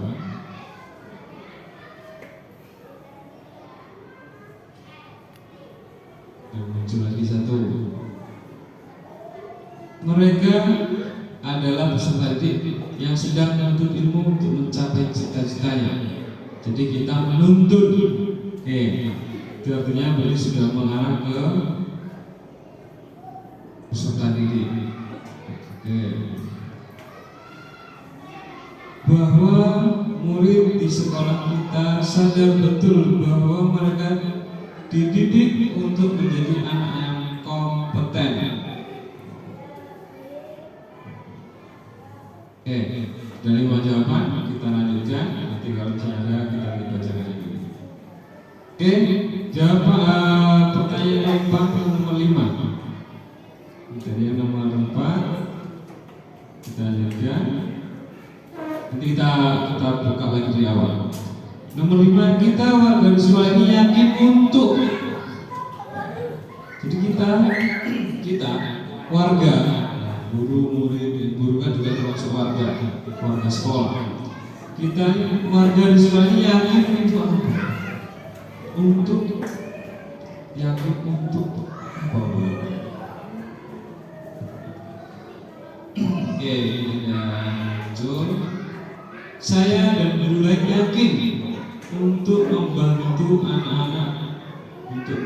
Dan muncul lagi 1. Mereka adalah peserta didik yang sedang menuntut ilmu untuk mencapai cita-citanya. Jadi kita menuntut Oke, itu artinya berarti sudah mengarah ke peserta didik. Oke. Bahwa murid di sekolah kita sadar betul bahwa mereka dididik untuk menjadi anak yang kompeten. Oke, dari jawaban kita lanjutkan. Nanti kalau ada kita bacakan lagi. Oke, jawab pertanyaan nomor 5. Dari yang nomor 4 kita lanjutkan. Nanti kita buka lagi dari awal. Nomor 5, kita warga di sekolah ini yakin untuk. Jadi kita warga, guru, murid, guru kan juga termasuk warga sekolah. Kita warga di sekolah ini yakin untuk apa? Yakin untuk apa? Oke, lanjut. Saya dan guru lain yakin untuk membantu anak-anak untuk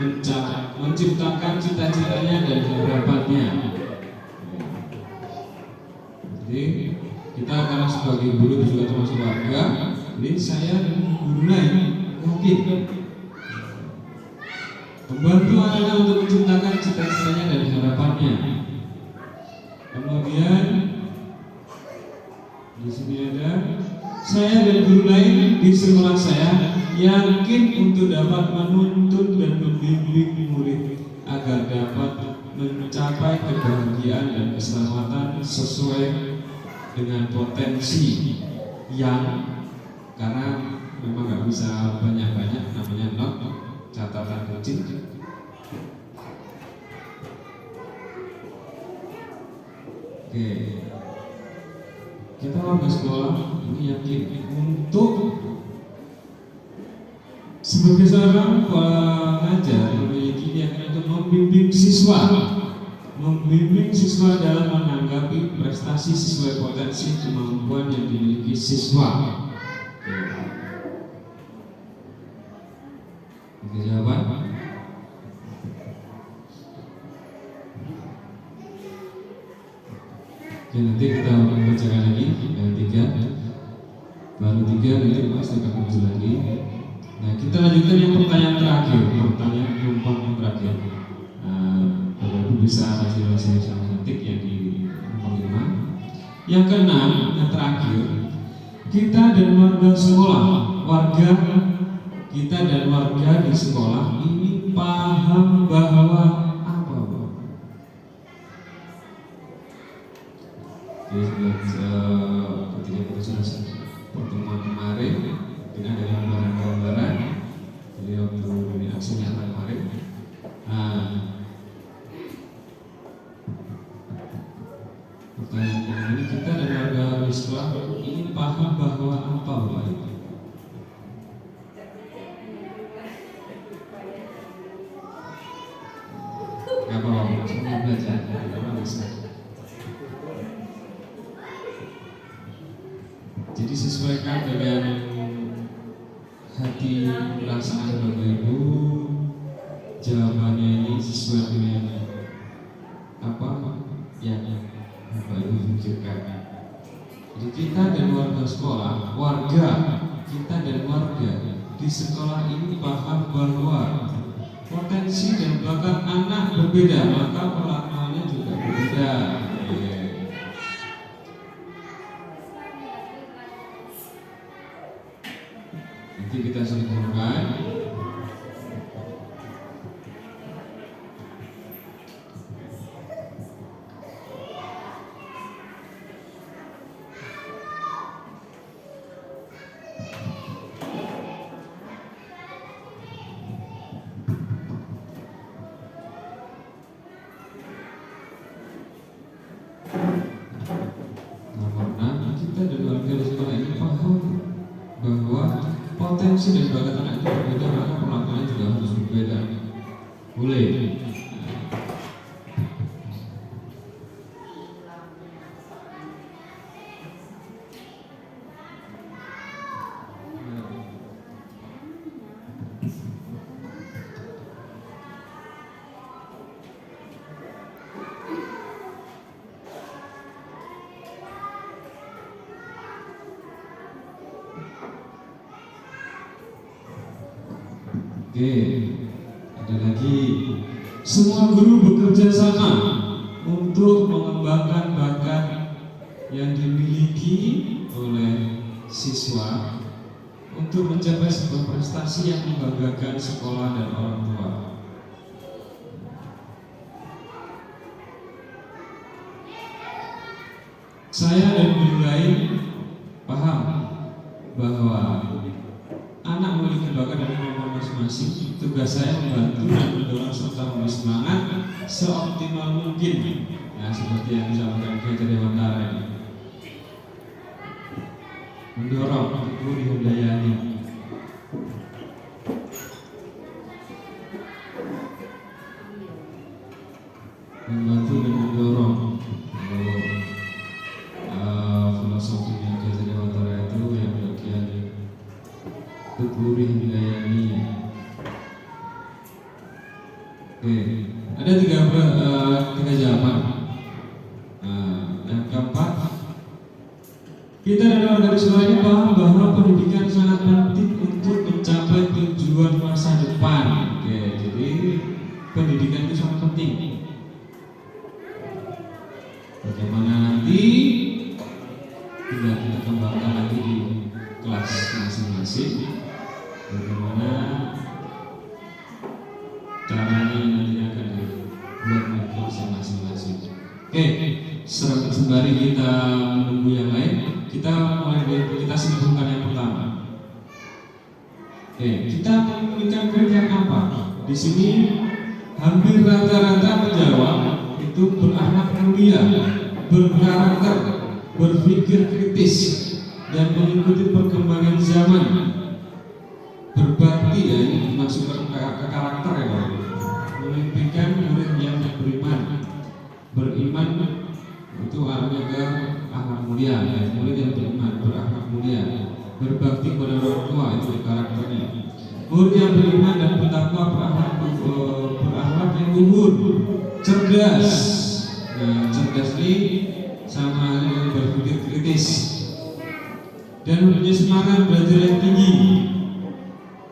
menciptakan cita-citanya dan harapannya. Jadi kita karena sebagai guru juga termasuk warga, jadi saya dan guru lain yakin membantu anak-anak untuk menciptakan cita-citanya dan harapannya. Kemudian di sini ada saya dan guru lain di sekolah saya yakin untuk dapat menuntun dan membimbing murid agar dapat mencapai kebahagiaan dan keselamatan sesuai dengan potensi yang, karena memang nggak bisa banyak-banyak, namanya not catatan kecil. Oke, kita warga sekolah ini yakin untuk sebagai seorang pengajar memiliki keyakinan untuk membimbing siswa dalam menanggapi prestasi sesuai potensi kemampuan yang dimiliki siswa. Oke, jawaban. Oke, nanti kita bacakan lagi yang 3. Baru 3 nanti Mas akan muncul lagi. Nah, kita lanjutkan yang pertanyaan terakhir, pertanyaan numpang yang terakhir. Bapak Ibu bisa hasil-hasil yang ketik yang di nomor 5. Yang keenam, yang terakhir, kita dan warga di sekolah ini paham bahwa apa, Pak? Jadi ketika proses pertemuan kemarin, kita ada gambaran-gambaran. Jadi waktu ini aksi nyata kemarin. Pertanyaan ini, kita dan warga di sekolah ini paham bahwa apa, Bapak Ibu? Apa Bapak? Semua belajar, apa bisa? Jadi sesuaikan dengan hati perasaan Bapak Ibu. Jawabannya ini sesuai dengan apa yang Bapak Ibu pikirkan. Jadi kita dan warga sekolah, kita dan warga di sekolah ini paham bahwa potensi dan bakat anak berbeda, maka perlakuannya juga berbeda. Nanti kita simpulkan. Kita dan warga di sekolah ini paham bahwa potensi dan bakat anak itu berbeda, maka perlakuannya juga harus berbeda. Boleh. Oke, ada lagi. Semua guru bekerja sama untuk mengembangkan bakat yang dimiliki oleh siswa untuk mencapai sebuah prestasi yang membanggakan sekolah dan orang tua. Saya dan guru lain paham bahwa anak memiliki bakat dan kemampuan masing-masing. Tugas saya membantu dan mendorong serta memberi semangat seoptimal mungkin. Nah, seperti yang disampaikan Kiai Dewantara ini. Mendorong, Ibu dihudayani. Membantu dan mendorong. Filosofinya Kiai Dewantara itu yang bagian Ibu dihudayani. Oke, ada tiga jawaban. Yang keempat, kita dan warga di sekolah ini paham bahwa pendidikan sangat penting untuk mencapai tujuan masa depan. Oke, jadi pendidikan itu sangat penting. Bagaimana nanti tinggal kita kembangkan lagi di kelas masing-masing. Bagaimana caranya nanti akan dibuat di kelas masing-masing. Oke, sembari kita menunggu yang lain, kita simpulkan yang pertama. Oke, kita memberikan kriteria apa? Di sini hampir rata-rata menjawab itu berakhlak mulia, berkarakter, berpikir kritis, dan mengikuti perkembangan zaman. Berbakti, ya ini dimasukkan ke karakter ya Pak. Memimpikan murid yang beriman itu arahnya ke akhlak mulia, ya. Murid yang beriman, berakhlak mulia, berbakti kepada orang tua, itu karakternya. Murid yang beriman dan bertakwa, berakhlak yang luhur, cerdas. Nah, cerdas ini sama dengan berpikir kritis dan mempunyai semangat belajar yang tinggi.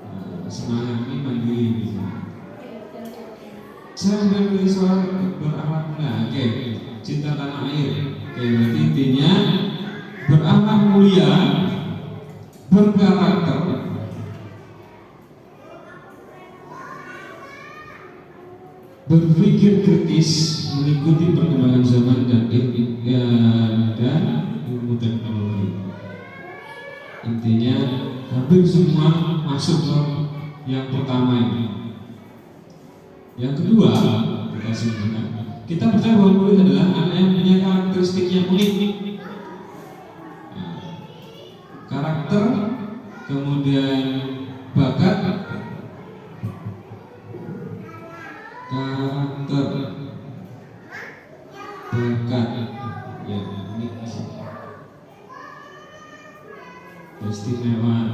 Nah, semangat ini mandiri. Saya memilih soal berakhlak mulia. Oke, cinta tanah air. Oke, berarti intinya berakhlak mulia, berkarakter, berpikir kritis, mengikuti perkembangan zaman dan ilmu teknologi. Intinya hampir semua masuk ke yang pertama ini. Yang kedua, kita simpulkan, kita percaya bahwa murid adalah anak yang punya karakteristik yang unik. Nah, karakter, kemudian bakat, yang unik,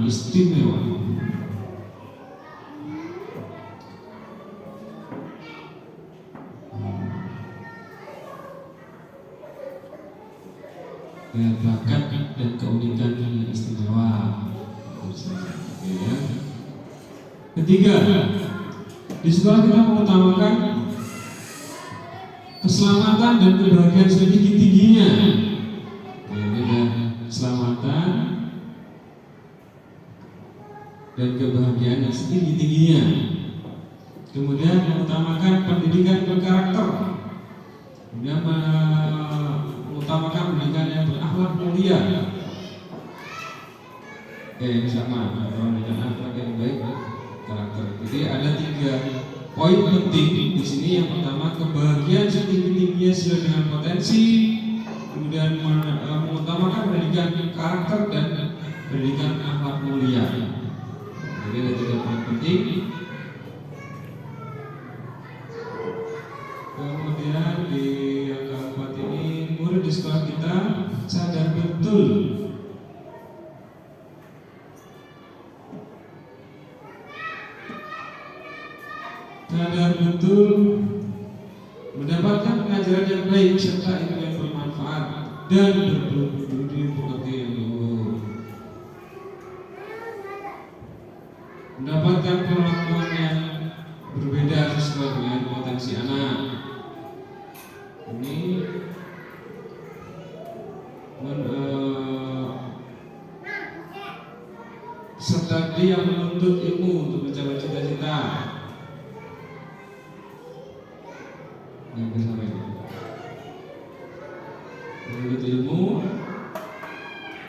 istimewa. Bakat dan keunikan yang istimewa. Ketiga, di sekolah kita mengutamakan keselamatan dan kebahagiaan setinggi-tingginya. Keselamatan dan kebahagiaan yang setinggi-tingginya. Kemudian mengutamakan pendidikan berkarakter. Kemudian mengutamakan pendidikan yang berakhlak mulia. Ini sama, pendidikan akhlak yang baik, karakter. Jadi ada 3 poin penting di sini. Yang pertama, kebahagiaan setinggi-tingginya sesuai dengan potensi. Kemudian mengutamakan pendidikan karakter dan pendidikan akhlak mulia. Jadi ada 3 poin penting. Kemudian di yang keempat ini, murid di sekolah kita sadar betul mendapatkan pengajaran yang baik serta ilmu yang bermanfaat dan berbudi pekerti yang luhur, mendapatkan perlakuan yang si anak ini serta dia menuntut ilmu untuk mencapai cita-cita. Yang bersama ini menuntut ilmu,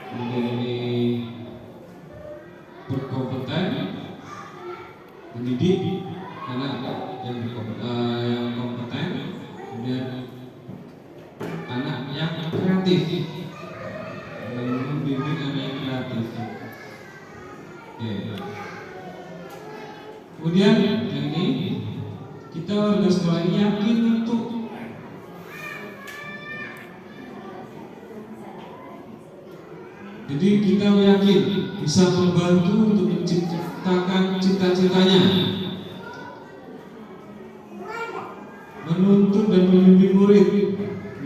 kemudian ini berkompeten, mendidik anak yang kompeten, kemudian anak yang kreatif, membimbing anak yang kreatif. Oke. Kemudian yang ini kita warga sekolah ini yakin untuk jadi kita yakin bisa membantu untuk menciptakan cita-citanya, menuntut dan membimbing murid,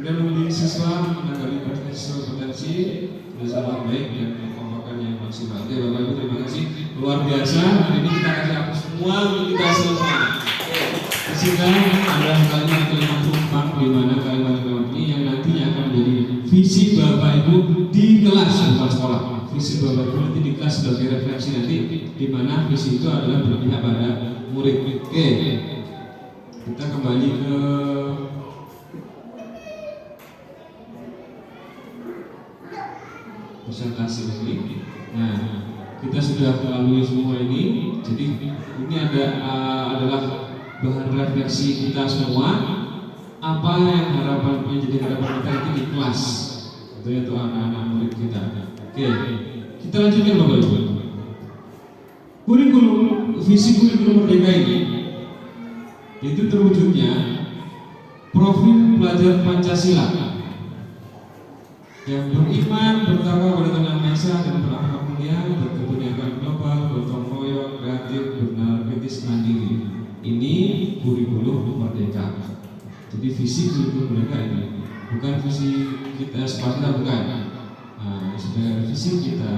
dan membimbing siswa menanggapi potensi bersama baik dan kekompakan yang maksimal. Oke, Bapak Ibu, terima kasih luar biasa. Hari ini kita kasih hapus semua untuk kita semua. Sehingga ada kalimat-kalimat tumpang di mana kalimat-kalimat ini yang nantinya akan menjadi visi Bapak Ibu di kelas bukan sekolah. Visi Bapak Ibu nanti di kelas sebagai refleksi nanti di mana visi itu adalah berpihak pada murid. Oke, kita kembali ke presentasi ini. Nah, kita sudah melalui semua ini. Jadi ini adalah bahan refleksi kita semua. Apa yang menjadi harapan kita nanti di kelas, itu untuk anak-anak murid kita. Oke, kita lanjutkan Bapak Ibu. Visi kurikulum Merdeka ini itu terwujudnya profil pelajar Pancasila yang beriman, bertakwa kepada Tuhan Yang Maha Esa dan berakhlak mulia, berkepentingan global, bergotong royong, kreatif, bernalar kritis, mandiri. Ini kurikulum Merdeka. Jadi visi kurikulum Merdeka ini bukan visi kita sekolah, bukan. Nah, sebagai visi kita,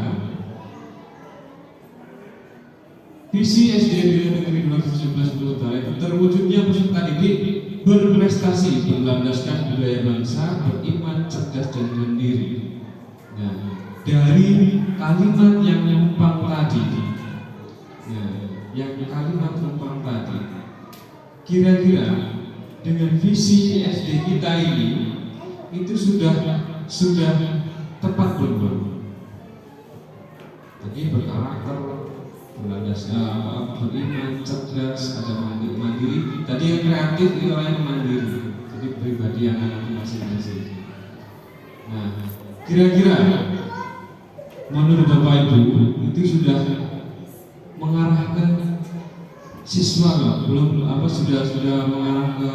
visi SD Negeri 2017 Utara itu terwujudnya peserta didik berprestasi, berlandaskan budaya bangsa, beriman, cerdas dan mandiri. Nah, dari kalimat yang numpang tadi, kira-kira dengan visi SD kita ini itu sudah tepat belum? Jadi berkarakter, berlandaskan beriman, cerdas, ada mandiri. Tadi yang kreatif itu orang yang mandiri. Jadi pribadi yang anak masing-masing. Nah, kira-kira menurut Bapak Ibu itu sudah mengarahkan siswa belum? Sudah mengarah ke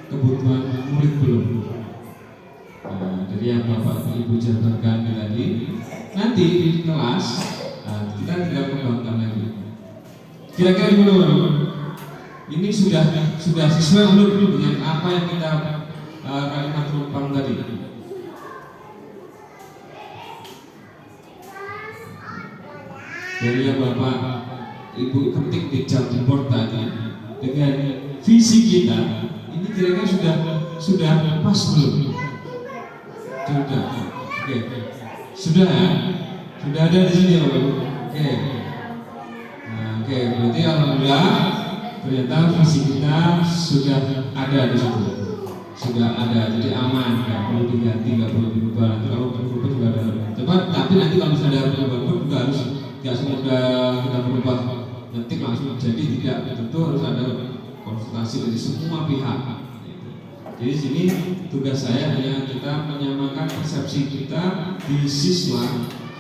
kebutuhan murid belum? Nah, jadi yang Bapak Ibu jabarkan tadi nanti di kelas kita tidak kembangkan lagi. Kira-kira gimana? Ini sudah sesuai belum dengan apa yang kita kalimat tumpang tadi? Dari yang Bapak Ibu ketik di chalkboard tadi dengan visi kita ini kira-kira sudah pas belum? Sudah. Oke. Sudah ya? Sudah ada di sini Bapak Ibu. Oke. Nah, oke, berarti alhamdulillah ternyata visi kita sudah ada di situ. Sudah ada, jadi aman, nggak perlu diganti, nggak perlu dirubah. Nanti kalau berubah juga ada. Tapi nanti kalau misalnya ada perubahan juga harus nggak semudah kita berubah ngetik langsung jadi, tidak, tentu harus ada konsultasi dari semua pihak. Jadi sini tugas saya hanya kita menyamakan persepsi kita di siswa,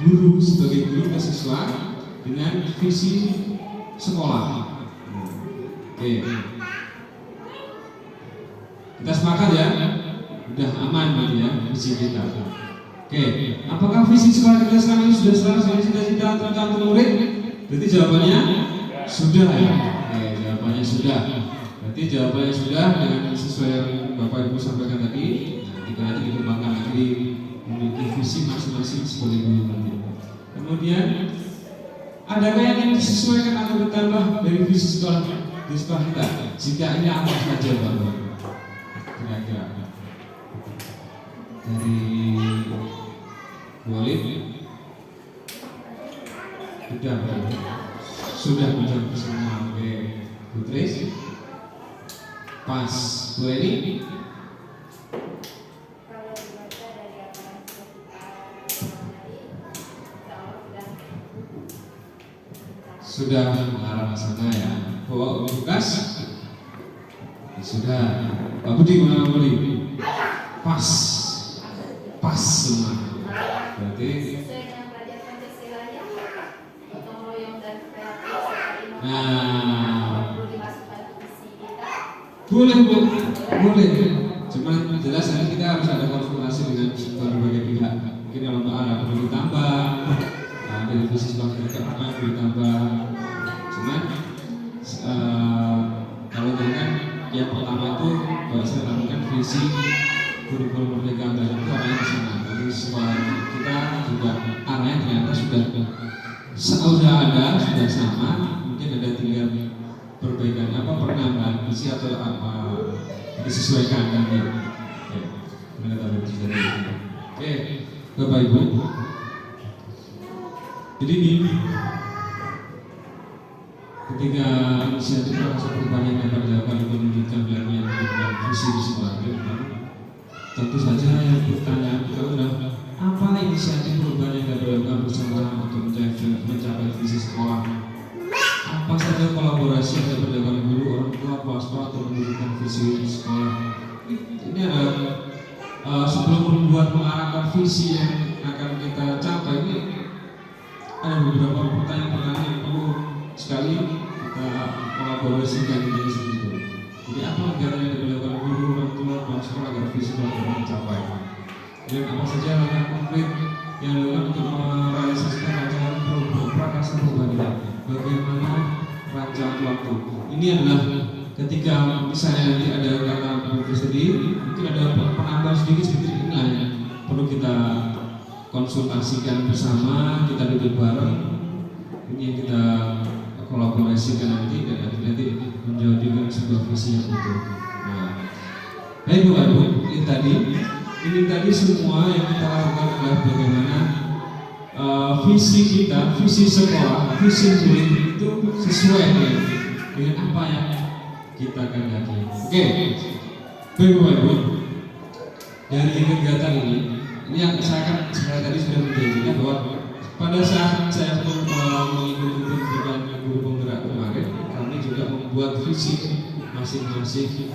guru sebagai guru ke siswa dengan visi sekolah. Oke, kita sepakat ya, udah aman gitu ya visi kita. Oke, apakah visi sekolah kita sekarang ini sudah selesai, sudah kita tergantung murid? Berarti jawabannya sudah ya. Oke, jawabannya sudah. Berarti jawabannya sudah dengan sesuai yang Bapak Ibu sampaikan tadi. Nanti dikembangkan lagi memiliki visi masing-masing sebagai guru nanti. Kemudian adakah yang ingin disesuaikan atau ditambah dari visi sekolah? di sekolah kita? Jika ini apa saja Bapak? Kira-kira dari Walid sudah menjawab semua. Oke, Putri pas. Bu Eni Kalau dibaca dari apa yang sudah mengarah ke sana ya. Bawa Lukas sudah. Pak Budi mana Budi? Pas semua. Berarti sesuai dengan pelajaran Pancasilanya, gotong royong dan kreatif serta inovasi nah, perlu dimasukkan ke visi kita. boleh. Cuman jelas nanti kita harus ada konsultasi dengan berbagai pihak. Mungkin kalau Mbak Ara perlu ditambah, dari visi sekolah kita apa yang perlu ditambah. Cuman kalau dengan yang pertama itu kalau saya lakukan visi kurikulum Merdeka Belajar itu arahnya ke sana. Tapi sekolah kita juga arahnya ternyata sudah ada, sudah sama. Mungkin ada tinggal perbaikan penambahan visi atau apa disesuaikan nanti. Oke, Bapak Ibu. Jadi ini ketika inisiatif rasa perubahan yang dapat dilakukan untuk menunjukkan pelayanan dengan visi di sekolah itu, tentu saja yang pertanyaan kita adalah apa inisiatif perubahan yang dapat dilakukan bersama untuk mencapai visi sekolah? Apa saja kolaborasi yang dapat dilakukan guru, orang tua, kepala sekolah untuk menunjukkan visi sekolah? Ini adalah sebelum membuat mengarahkan visi yang akan kita capai ini ada beberapa pertanyaan yang perlu sekali kita kolaborasikan dengan itu. Jadi apa kegiatan yang dilakukan guru, orang tua, kepala sekolah agar visi sekolah tercapai? Dan apa saja langkah konkret yang dilakukan untuk merealisasikan rancangan program prakarsa perubahan ini? Bagaimana rancangan waktu? Ini adalah ketika misalnya nanti ada kata progres tadi, mungkin ada penambahan sedikit seperti inilah yang perlu kita konsultasikan bersama, kita duduk bareng. Ini yang kita kolaborasikan nanti dan nanti menjadikan sebuah visi yang utuh. Nah, baik Bapak Ibu, ini tadi semua yang kita lakukan adalah bagaimana visi kita, visi sekolah, visi murid itu sesuai dengan apa yang kita kehendaki. Oke, baik Bapak Ibu, dari kegiatan ini yang saya tadi sudah menjanjikan bahwa pada saat saya mengikuti pendidikan guru penggerak kemarin, kami juga membuat visi masing-masing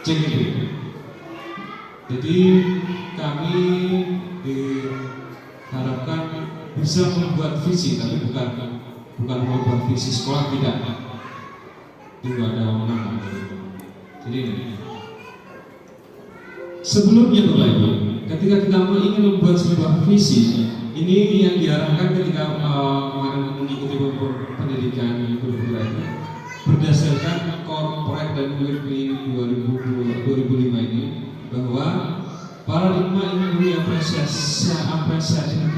CGP. Jadi kami diharapkan bisa membuat visi, tapi bukan membuat visi sekolah, tidak. Itu ada orang. Jadi sebelumnya Bapak Ibu, ketika kita ingin membuat sebuah visi, ini yang diarahkan ketika kemarin mengikuti pendidikan guru penggerak itu berdasarkan korporat dan UIP 2005 ini, bahwa paradigma ini apresiasi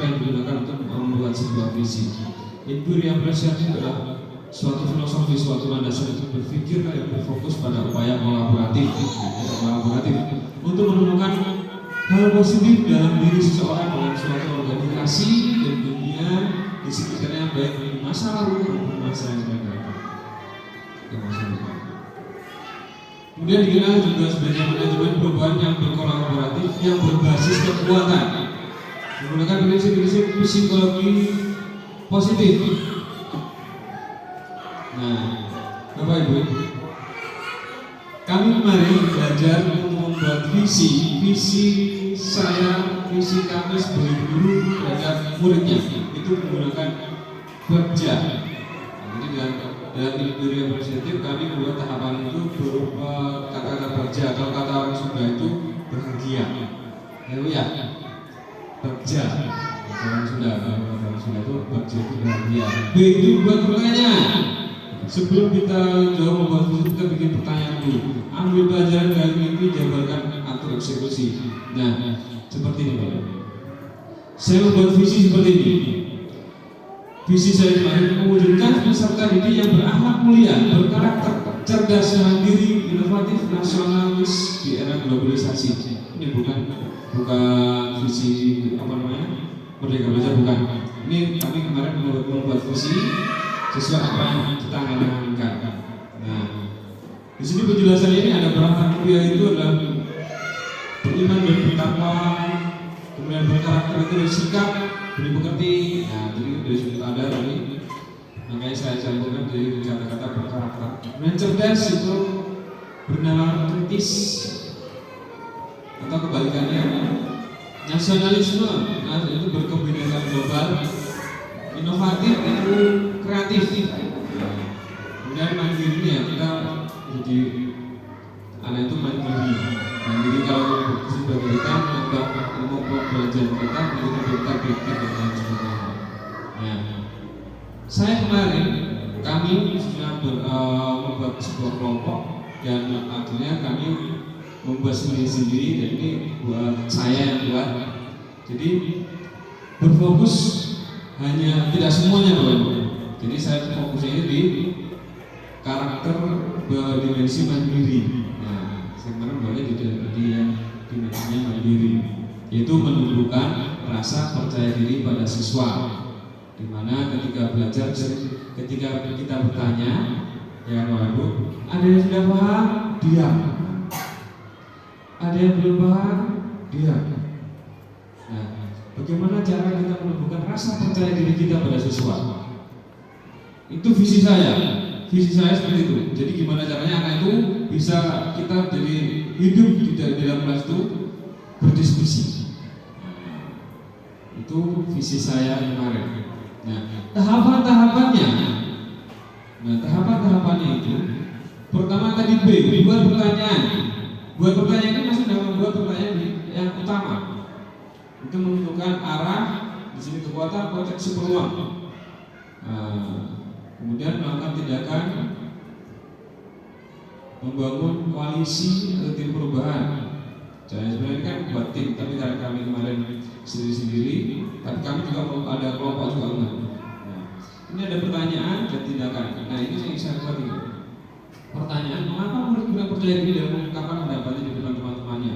yang digunakan untuk membuat sebuah visi. Input apresiasi adalah suatu filosofi, suatu landasan untuk berpikir yang berfokus pada upaya kolaboratif untuk menemukan hal positif dalam diri seseorang dalam suatu organisasi dan dunia di sekitarnya, baik di masa lalu maupun masa yang akan datang. Kemudian dikenal juga sebagai manajemen perubahan yang berkolaboratif yang berbasis kekuatan, menggunakan prinsip-prinsip psikologi positif. Nah, Bapak Ibu, kami kemarin belajar untuk membuat visi kami sebagai guru terhadap muridnya itu menggunakan kerja. Jadi dalam diri apresiatif kami membuat tahapan itu berupa kata-kata kerja. Kalau kata orang Sunda itu bahagia, ya kerja. Orang Sunda itu kerja itu bahagia. Begitu buat pertanyaan. Sebelum kita jauh membuat visi, kita bikin pertanyaan dulu. Ambil pelajaran dari mimpi, jabarkan atur eksekusi. Nah, seperti ini Pak. Saya membuat visi seperti ini. Visi saya kemarin mewujudkan peserta didik yang berakhlak mulia, berkarakter, cerdas, mandiri, inovatif, nasionalis di era globalisasi. Ini bukan visi Merdeka Belajar, bukan. Ini kami kemarin membuat visi sesuai apa yang kita angan-angankan. Nah, di sini penjelasan ini ada berangkat mulia itu adalah beriman dan bertakwa, kemudian berkarakter itu bersikap, beri pekerti. Nah, jadi ada tadi. Makanya saya campurkan dari kata-kata berkarakter. Kemudian cerdas itu bernalar kritis, atau kebalikannya nasionalisme, nah, itu berkebinekaan global. Inovatif itu kreatif. Kemudian mandiri ya, kita jadi anak itu mandiri. Mandiri kalau sebagai kita menambah ilmu pembelajaran kita, kita pikir dan lain sebagainya. Nah, saya kemarin kami sudah membuat sebuah kelompok dan akhirnya kami membuat sendiri dan ini buat saya yang buat. Jadi berfokus hanya tidak semuanya Bapak. Jadi saya fokusnya di karakter berdimensi mandiri. Nah, saya kemarin bahasnya di yang dimensinya mandiri, yaitu menumbuhkan rasa percaya diri pada siswa. Di mana ketika belajar, ketika kita bertanya, ya Bapak Ibu, ada yang sudah paham, diam. Ada yang belum paham, diam. Nah, bagaimana cara kita menumbuhkan rasa percaya diri kita pada siswa? Itu visi saya seperti itu. Jadi gimana caranya anak itu bisa kita jadi hidup di dalam kelas itu berdiskusi. Itu visi saya kemarin. Nah, tahapan-tahapannya itu pertama tadi B, buat pertanyaan. Buat pertanyaan itu maksudnya membuat pertanyaan yang utama. Itu menentukan arah, di sini kekuatan, potensi, peluang. Kemudian melakukan tindakan membangun koalisi atau tim perubahan. Saya sebenarnya kan buat tim, tapi karena kami kemarin sendiri-sendiri, tapi kami juga ada kelompok juga enggak. Nah, ini ada pertanyaan dan tindakan. Nah, ini yang saya buat ini. Pertanyaan, mengapa murid kurang percaya diri dalam mengungkapkan pendapatnya di depan teman-temannya?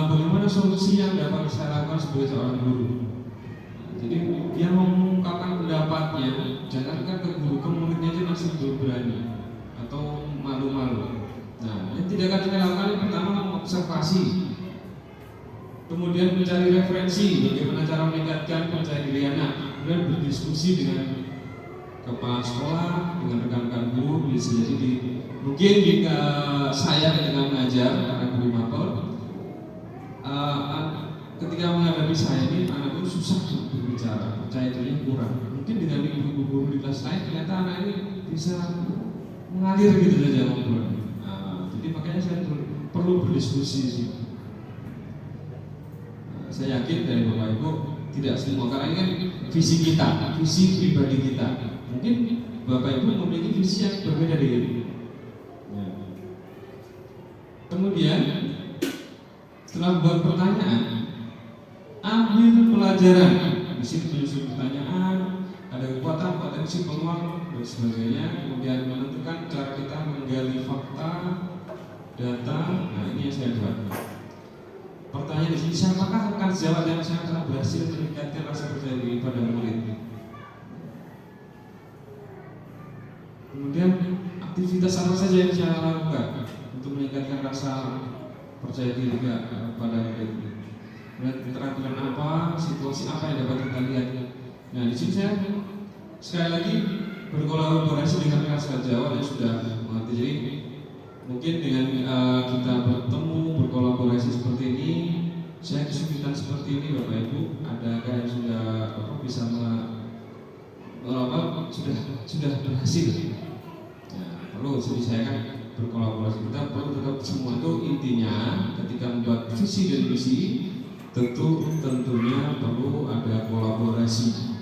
Bagaimana solusi yang dapat saya lakukan sebagai seorang guru? Jadi dia mengungkapkan pendapatnya, jangankan ke guru, ke muridnya aja masih belum berani atau malu-malu. Nah, yang tindakan kita lakukan yang pertama mengobservasi, kemudian mencari referensi bagaimana cara meningkatkan percaya diri anak, kemudian berdiskusi dengan kepala sekolah, dengan rekan-rekan guru, bisa jadi mungkin jika saya ketika mengajar karena guru mapel, ketika menghadapi saya ini anak itu susah berbicara, percaya dirinya kurang. Mungkin dengan ibu guru di kelas lain ternyata anak ini bisa mengalir gitu saja ngobrol. Jadi makanya saya perlu berdiskusi. Saya yakin dari Bapak Ibu tidak semua, karena ini kan visi kita, visi pribadi kita. Mungkin Bapak Ibu memiliki visi yang berbeda dengan ini. Kemudian setelah buat pertanyaan, ambil pelajaran. Di sini menyusun pertanyaan, ada kekuatan, potensi, peluang dan sebagainya. Kemudian menentukan cara kita menggali fakta, data. Nah, ini yang saya buat. Pertanyaan di sini, siapakah rekan sejawat yang saya telah berhasil meningkatkan rasa percaya diri pada murid? Kemudian aktivitas apa saja yang saya lakukan untuk meningkatkan rasa percaya diri pada murid? Kemudian keterampilan apa, situasi apa yang dapat kita lihat? Nah, di sini saya sekali lagi berkolaborasi dengan rekan sejawat yang sudah mengerti. Jadi mungkin dengan kita bertemu berkolaborasi seperti ini, saya kesulitan seperti ini Bapak Ibu, adakah yang sudah bisa sudah berhasil? Nah, perlu. Jadi saya kan berkolaborasi, kita perlu tetap semua itu intinya ketika membuat visi dan misi tentunya perlu ada kolaborasi.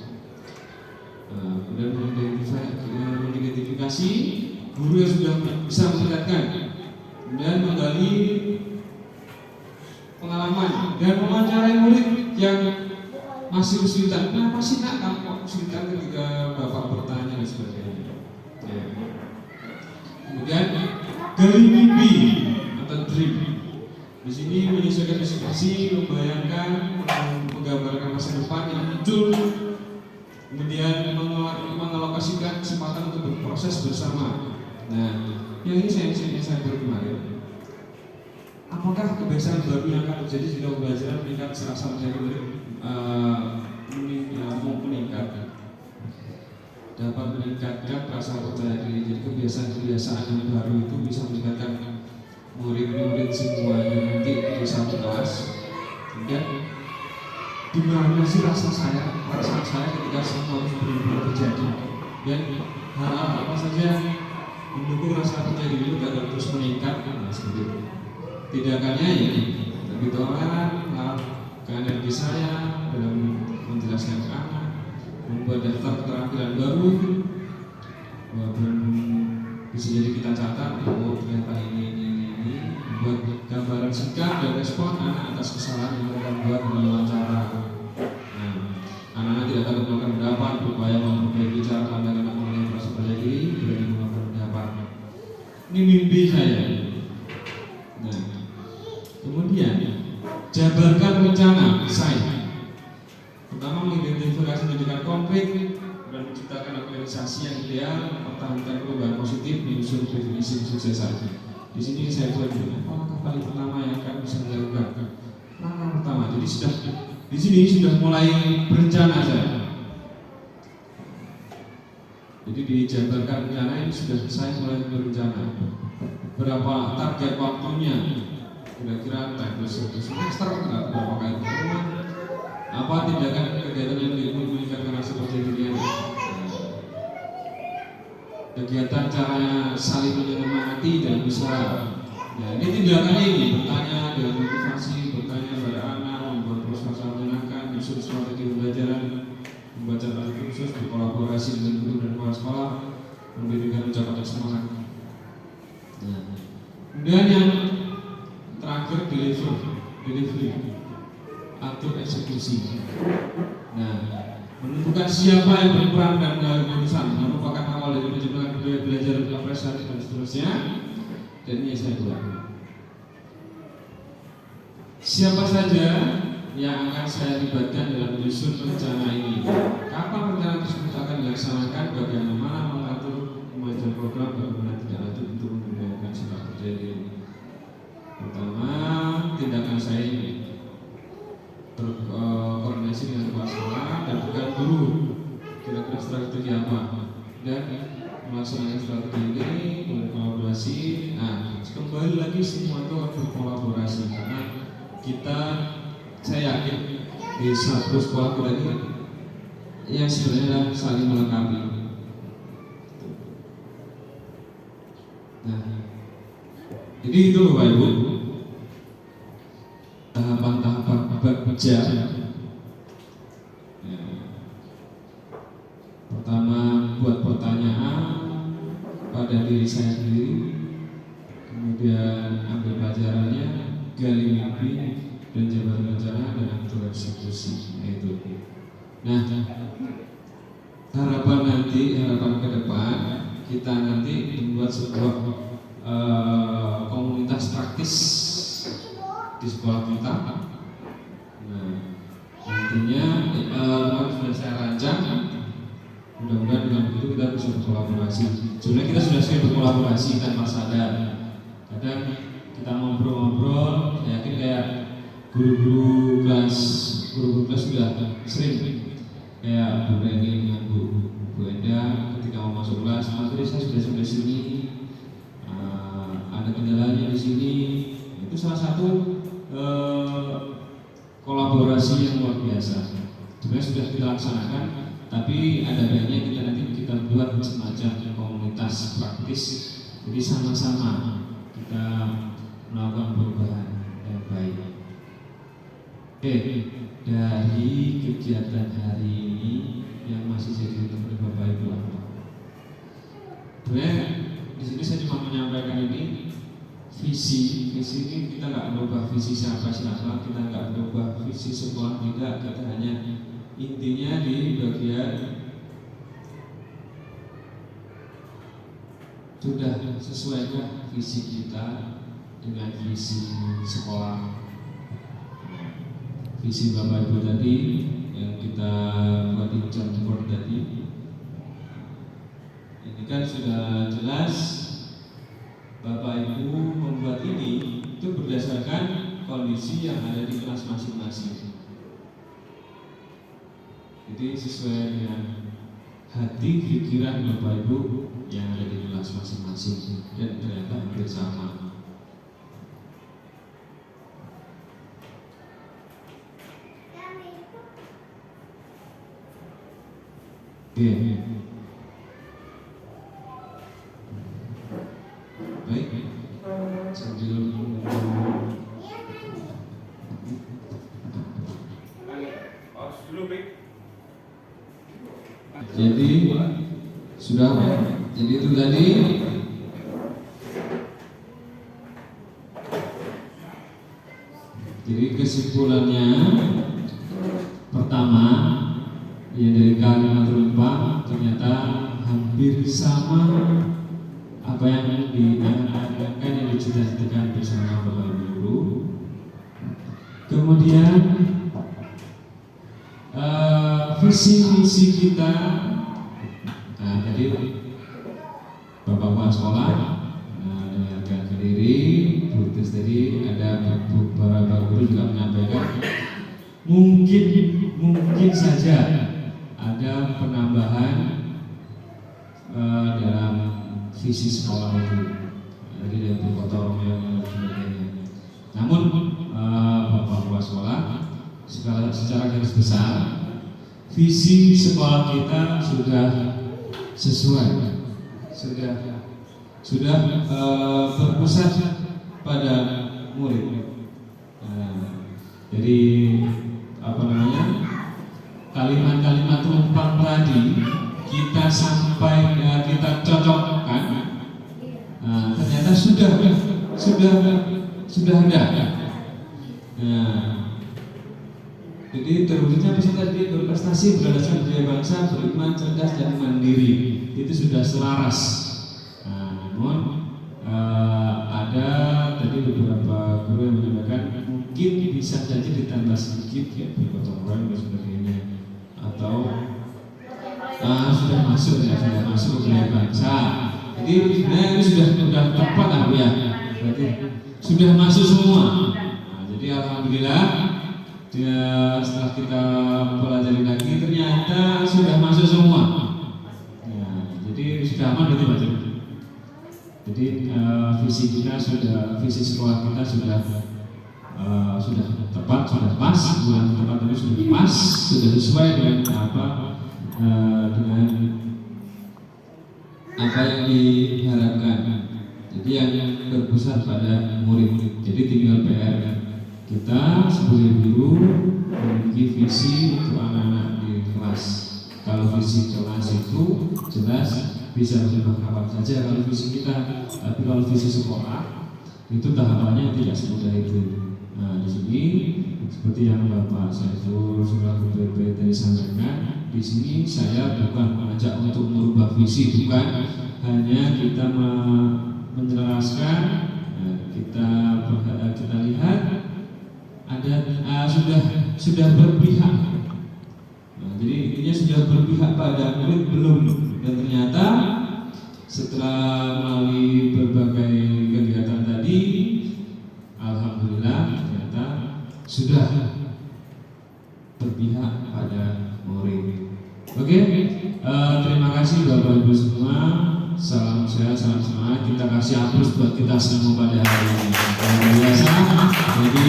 Kemudian mengidentifikasi guru yang sudah bisa meningkatkan, kemudian menggali pengalaman dan mewawancarai murid yang masih kesulitan. Kenapa sih nak kamu kesulitan ketika bapak bertanya dan sebagainya? gali mimpi atau dream. Di sini menyesuaikan visi, membayangkan, menggambarkan masa depan yang muncul, kemudian mengalokasikan kesempatan untuk berproses bersama. Nah, yang ini saya buat kemarin. Apakah kebiasaan baru yang akan terjadi jika pembelajaran meningkat serasa menjadi meningkat? Dapat meningkatkan rasa percaya diri. Jadi kebiasaan-kebiasaan yang baru itu bisa meningkatkan murid-murid semuanya nanti di satu kelas. Kemudian gimana sih perasaan saya ketika semua itu benar-benar terjadi, dan hal apa saja mendukung rasa percaya diri itu agar terus meningkat. Nah, seperti itu. Tindakannya ya lebih toleran, energi saya dalam menjelaskan ke anak, membuat daftar keterampilan baru, bisa jadi kita catat, oh ternyata ini, membuat gambaran sikap dan respon anak atas kesalahan yang mereka buat dalam wawancara. Nah, anak-anak tidak takut melakukan pendapat, berupaya memperbaiki cara pandang anak mengenai rasa percaya diri, berani melakukan pendapat. Ini mimpi saya. Nah, kemudian jabarkan rencana saya. Pertama, mengidentifikasi tindakan konflik dan menciptakan organisasi yang ideal, mempertahankan perubahan positif, menyusun definisi kesuksesan. Di sini saya buat apa langkah paling pertama yang akan bisa dilakukan. Langkah pertama, jadi di sini sudah mulai berencana saya. Jadi dijabarkan rencana ini sudah saya mulai berencana. Berapa target waktunya? Kira-kira satu semester berapa kali pertemuan? Apa tindakan kegiatan yang meningkatkan rasa percaya diri? Kegiatan cara saling menyemangati dan usaha. Ya, ini tindakannya ini bertanya dengan motivasi, bertanya pada anak, membuat proses menyenangkan, menyusun strategi pembelajaran, membaca catatan khusus, berkolaborasi dengan guru dan kepala sekolah, memberikan ucapan semangat. Nah, kemudian yang terakhir delivery atau eksekusi. Nah, menentukan siapa yang berperan dan keputusan merupakan awal dari penciptaan budaya belajar apresiasi dan seterusnya. Dan ini saya buat. Siapa saja yang akan saya libatkan dalam menyusun rencana ini? Kapan rencana tersebut akan dilaksanakan? Bagaimana mengatur kemajuan program? Bagaimana tidak lanjut untuk menggunakan sikap percaya diri? Pertama, tindakan saya ini berkoordinasi dengan kepala sekolah dan dengan guru. Kira-kira strategi apa? Dan melaksanakan strategi ini berkolaborasi. Nah, kembali lagi semua itu harus berkolaborasi karena saya yakin di satu sekolah kita ini yang sebenarnya saling melengkapi. Nah, jadi itu Bapak Ibu tahapan-tahapan bekerja. Pertama, buat pertanyaan pada diri saya sendiri, kemudian ambil pelajarannya, gali mimpi, dan jabarkan rencana dan atur eksekusi. Itu. Nah, harapan ke depan kita nanti membuat sebuah komunitas praktis di sekolah kita. Nah, intinya sudah saya rancang. Mudah-mudahan dengan begitu kita bisa berkolaborasi. Sebenarnya kita sudah sering berkolaborasi tanpa sadar. Kadang kita ngobrol-ngobrol, saya yakin kayak guru-guru kelas sudah sering kayak Bu Reni dengan Bu Enda ketika mau masuk kelas, materi saya sudah sampai sini, ada kendalanya di sini. Itu salah satu kolaborasi yang luar biasa. Sebenarnya sudah kita laksanakan, tapi ada baiknya kita buat semacam komunitas praktis. Jadi sama-sama kita melakukan perubahan yang baik. Oke, dari kegiatan hari ini yang masih jadi untuk Bapak Ibu apa? Sebenarnya di sini saya cuma menyampaikan ini visi ini kita nggak berubah visi siapa, kita nggak berubah visi sekolah, tidak, kita hanya intinya di bagian sudah sesuaikah visi kita dengan visi sekolah, visi Bapak Ibu tadi yang kita buat di jam board tadi. Ini kan sudah jelas Bapak Ibu membuat ini itu berdasarkan kondisi yang ada di kelas masing-masing. Jadi sesuai dengan hati pikiran Bapak Ibu yang ada di kelas masing-masing, dan ternyata hampir sama. Oke. Baik. Sambil jadi sudah, jadi itu tadi jadi kesimpulannya pertama yang dari kalimat rumah ternyata hampir sama apa yang diangan-angankan yang dicita-citakan bersama Bapak Ibu Guru. Kemudian visi-misi kita, nah tadi Bapak Kepala Sekolah dengarkan ke diri, Bu Tis tadi ada beberapa guru juga menyampaikan mungkin saja ada penambahan dalam visi sekolah itu, jadi dari kotor yang sebagainya. Namun Bapak Kepala Sekolah secara garis besar visi sekolah kita sudah sesuai, sudah berpusat pada murid. Jadi kalimat-kalimat tumpang tadi kita sampai kita cocokkan, ternyata sudah ada. Jadi terwujudnya peserta didik berprestasi berdasarkan budaya bangsa, beriman, cerdas dan mandiri, itu sudah selaras. Namun ada tadi beberapa guru yang menyampaikan mungkin bisa saja ditambah sedikit ya, bergotong royong dan sebagainya, atau sudah masuk ke budaya bangsa. Jadi ini sudah tepat ya, berarti sudah masuk semua. Jadi alhamdulillah setelah kita pelajari lagi ternyata sudah masuk semua. Jadi sudah aman berarti Pak. Jadi visi sekolah kita sudah tepat, sudah pas, bulan tepat ini sudah pas, sudah sesuai dengan apa yang diharapkan. Jadi yang berpusat pada murid. Jadi tinggal PR kita sebagai guru memiliki visi untuk anak-anak di kelas. Kalau visi kelas itu jelas bisa berubah kapan saja kalau visi kita, tapi kalau visi sekolah itu tahapannya tidak semudah itu. Nah di sini seperti yang Bapak Saiful selaku PP tadi sampaikan, di sini saya bukan mengajak untuk merubah visi, bukan, hanya kita menjelaskan, kita lihat ada sudah berpihak. Nah, jadi intinya sudah berpihak pada murid belum, dan ternyata setelah melalui berbagai kegiatan tadi, alhamdulillah ternyata sudah berpihak pada murid. Oke, terima kasih Bapak Ibu semua. Salam sehat, salam semangat. Kita kasih aplaus buat kita semua pada hari ini. Luar biasa. Jadi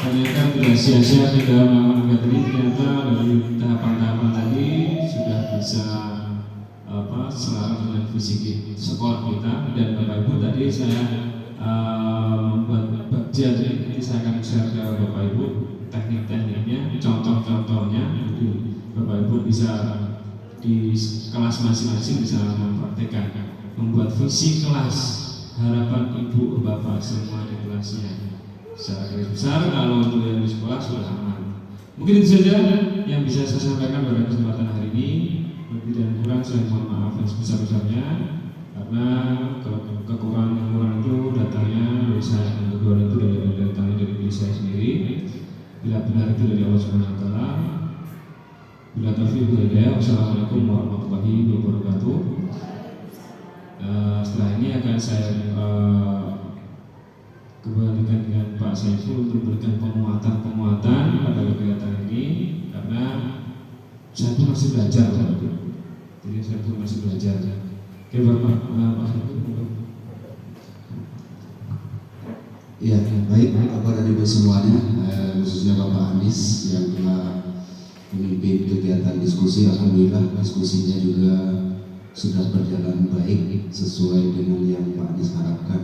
ternyata tidak sia-sia kita melakukan tadi, ternyata dari tahapan-tahapan tadi sudah bisa selaras dengan visi sekolah kita. Dan Bapak Ibu tadi saya membuat bagian ini, saya akan share ke Bapak Ibu teknik-tekniknya, contoh-contohnya. Jadi Bapak Ibu bisa di kelas masing-masing bisa mempraktekkan, membuat visi kelas, harapan ibu bapak semua di kelasnya. Secara garis besar kalau untuk yang di sekolah sudah aman. Mungkin itu saja yang bisa saya sampaikan pada kesempatan hari ini. Lebih dan kurang saya mohon maaf yang sebesar-besarnya. karena kekurangan itu datangnya dari saya, yang kedua itu datangnya dari diri saya sendiri. Bila benar itu dari Allah Subhanahu Wa Taala. Bila taufiq wal hidayah. Wassalamualaikum warahmatullahi wabarakatuh. Setelah ini akan saya kembalikan dengan Pak Saiful untuk berikan penguatan pada kegiatan ini, karena saya pun masih belajar, jadi saya pun masih belajar. Oke, Bapak Saiful. Ya, baik Bapak dan Ibu semuanya, khususnya Bapak Anies yang telah memimpin kegiatan diskusi. Alhamdulillah diskusinya juga sudah berjalan baik sesuai dengan yang Pak Anies harapkan.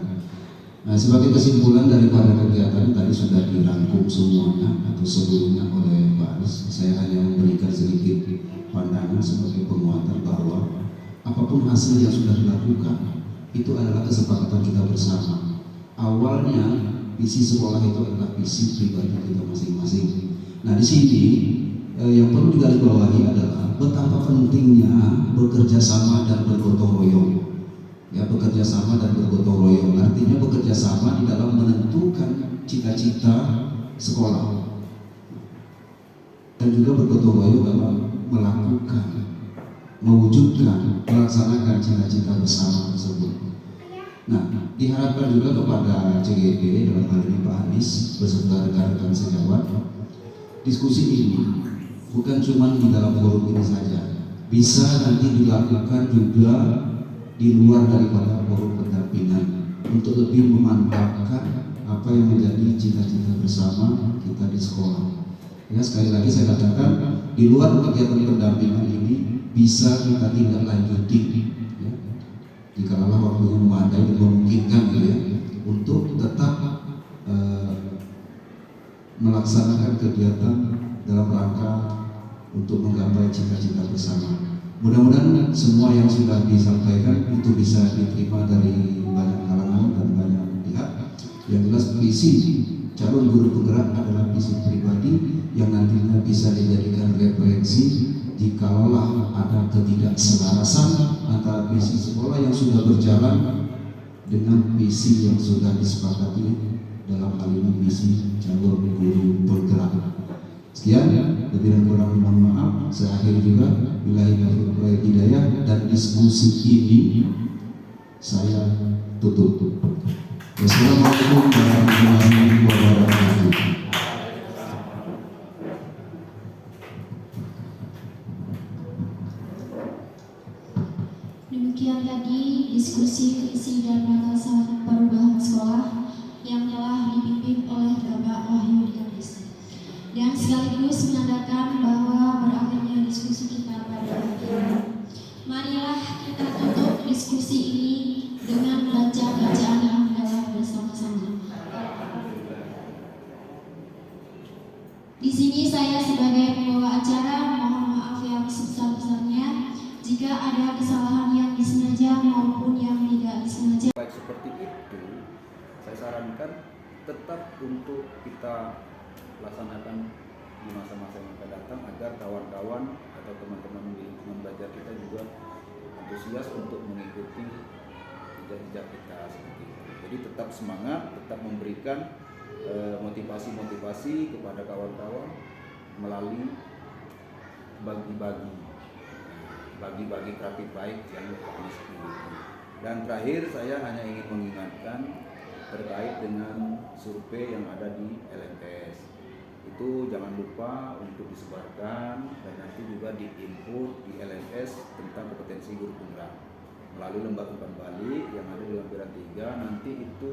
Nah, sebagai kesimpulan daripada kegiatan tadi sudah dirangkum semuanya atau sebelumnya oleh Pak Anies, saya hanya memberikan sedikit pandangan sebagai penguatan bahwa apapun hasil yang sudah dilakukan itu adalah kesepakatan kita bersama. Awalnya visi sekolah itu adalah visi pribadi kita masing-masing. Nah, di sini yang perlu digarisbawahi adalah betapa pentingnya bekerja sama dan bergotong royong. Ya, bekerja sama dan bergotong royong artinya bekerja sama di dalam menentukan cita-cita sekolah dan juga bergotong royong dalam melakukan, mewujudkan, melaksanakan cita-cita bersama tersebut. Nah, diharapkan juga kepada CGP dalam hal ini Pak Anies beserta rekan-rekan sejawat, diskusi ini bukan cuma di dalam forum ini saja, bisa nanti dilakukan juga di luar daripada forum pendampingan untuk lebih memantapkan apa yang menjadi cita-cita bersama kita di sekolah. Ya, sekali lagi saya katakan di luar kegiatan pendampingan ini bisa kita tindak lanjuti. Jikalau waktunya memadai dan memungkinkan gitu ya, untuk tetap melaksanakan kegiatan dalam rangka untuk menggapai cita-cita bersama. Mudah-mudahan semua yang sudah disampaikan itu bisa diterima dari banyak kalangan dan banyak pihak. Yang jelas visi calon guru penggerak adalah visi pribadi yang nantinya bisa dijadikan referensi jikalau ada ketidakselarasan antara visi sekolah yang sudah berjalan dengan visi yang sudah disepakati dalam hal ini visi calon guru penggerak. Sekian, lebih dan kurang mohon maaf. Saya akhiri juga. Billahi taufiq wal hidayah, dan diskusi ini saya tutup. Wassalamualaikum warahmatullahi wabarakatuh. Demikian tadi diskusi visi dan gagasan perubahan sekolah yang telah dipimpin oleh Bapak Wahyu Dianis, dan sekaligus menandakan bahwa berakhirnya diskusi kita pada hari ini. Marilah kita tutup diskusi ini dengan bacaan hamdalah bersama-sama. Di sini saya sebagai pembawa acara mohon maaf yang sebesar-besarnya jika ada kesalahan yang disengaja maupun yang tidak disengaja. Baik seperti itu, saya sarankan tetap untuk kita laksanakan di masa-masa yang akan datang agar kawan-kawan atau teman-teman di lingkungan belajar kita juga antusias untuk mengikuti jejak-jejak kita seperti itu. Jadi tetap semangat, tetap memberikan motivasi-motivasi kepada kawan-kawan melalui bagi-bagi praktik baik yang kami miliki. Dan terakhir saya hanya ingin mengingatkan terkait dengan survei yang ada di LMS. Itu jangan lupa untuk disebarkan dan nanti juga diinput di LMS tentang kompetensi guru penggerak melalui lembaga umpan balik yang ada di lembaran 3. Nanti itu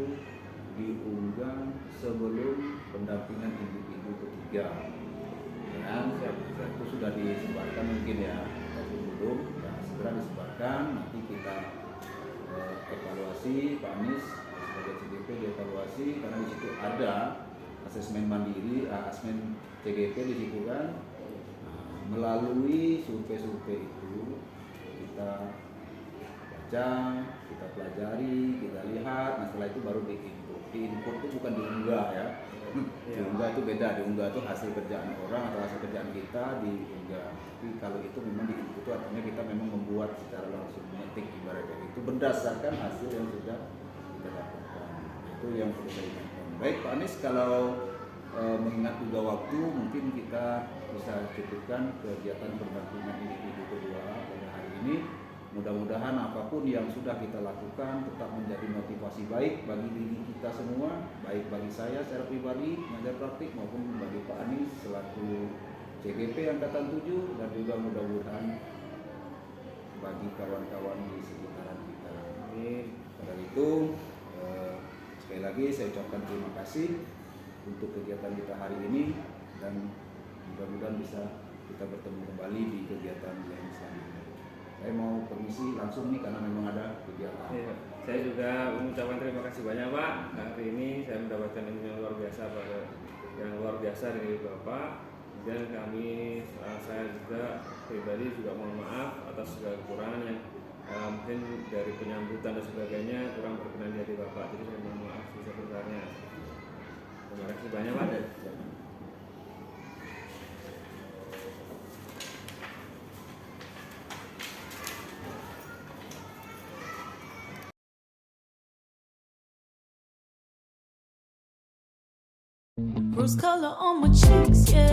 diunggah sebelum pendampingan individu ketiga. Dan itu sudah disebarkan mungkin ya, tapi belum. Nah, segera disebarkan. Nanti kita evaluasi, Pak Anies sebagai CGP dievaluasi karena di situ ada asesmen mandiri, asesmen CGP di situ kan. Nah, melalui survei-survei itu kita baca, kita pelajari, kita lihat, nah setelah itu baru diinput. Diinput itu bukan diunggah ya. Diunggah itu beda, diunggah itu hasil kerjaan orang atau hasil kerjaan kita diunggah. Tapi kalau itu memang diinput itu artinya kita memang membuat secara langsung, mengetik ibaratnya itu berdasarkan hasil yang sudah kita dapatkan. Itu yang perlu saya ingatkan. Baik Pak Anies, kalau mengingat juga waktu, mungkin kita bisa cukupkan kegiatan pendampingan individu kedua pada hari ini. Mudah-mudahan apapun yang sudah kita lakukan tetap menjadi motivasi baik bagi diri kita semua, baik bagi saya secara pribadi, mengajar praktik, maupun bagi Pak Anies selaku CGP Angkatan 7, dan juga mudah-mudahan bagi kawan-kawan di sekitaran kita. Pada itu, sekali lagi saya ucapkan terima kasih untuk kegiatan kita hari ini, dan mudah-mudahan bisa kita bertemu kembali di kegiatan yang selanjutnya. Saya mau permisi langsung nih karena memang ada kegiatan. Ya, saya juga mengucapkan terima kasih banyak Pak. Hari ini saya mendapatkan ilmu yang luar biasa dari Bapak. Dan kami, saya juga pribadi juga mohon maaf atas segala kekurangan yang mungkin dari penyambutan dan sebagainya kurang berkenan di hati Bapak. Jadi saya mohon maaf sebesar-besarnya. Terima kasih banyak Pak. Rose color on my cheeks, yeah.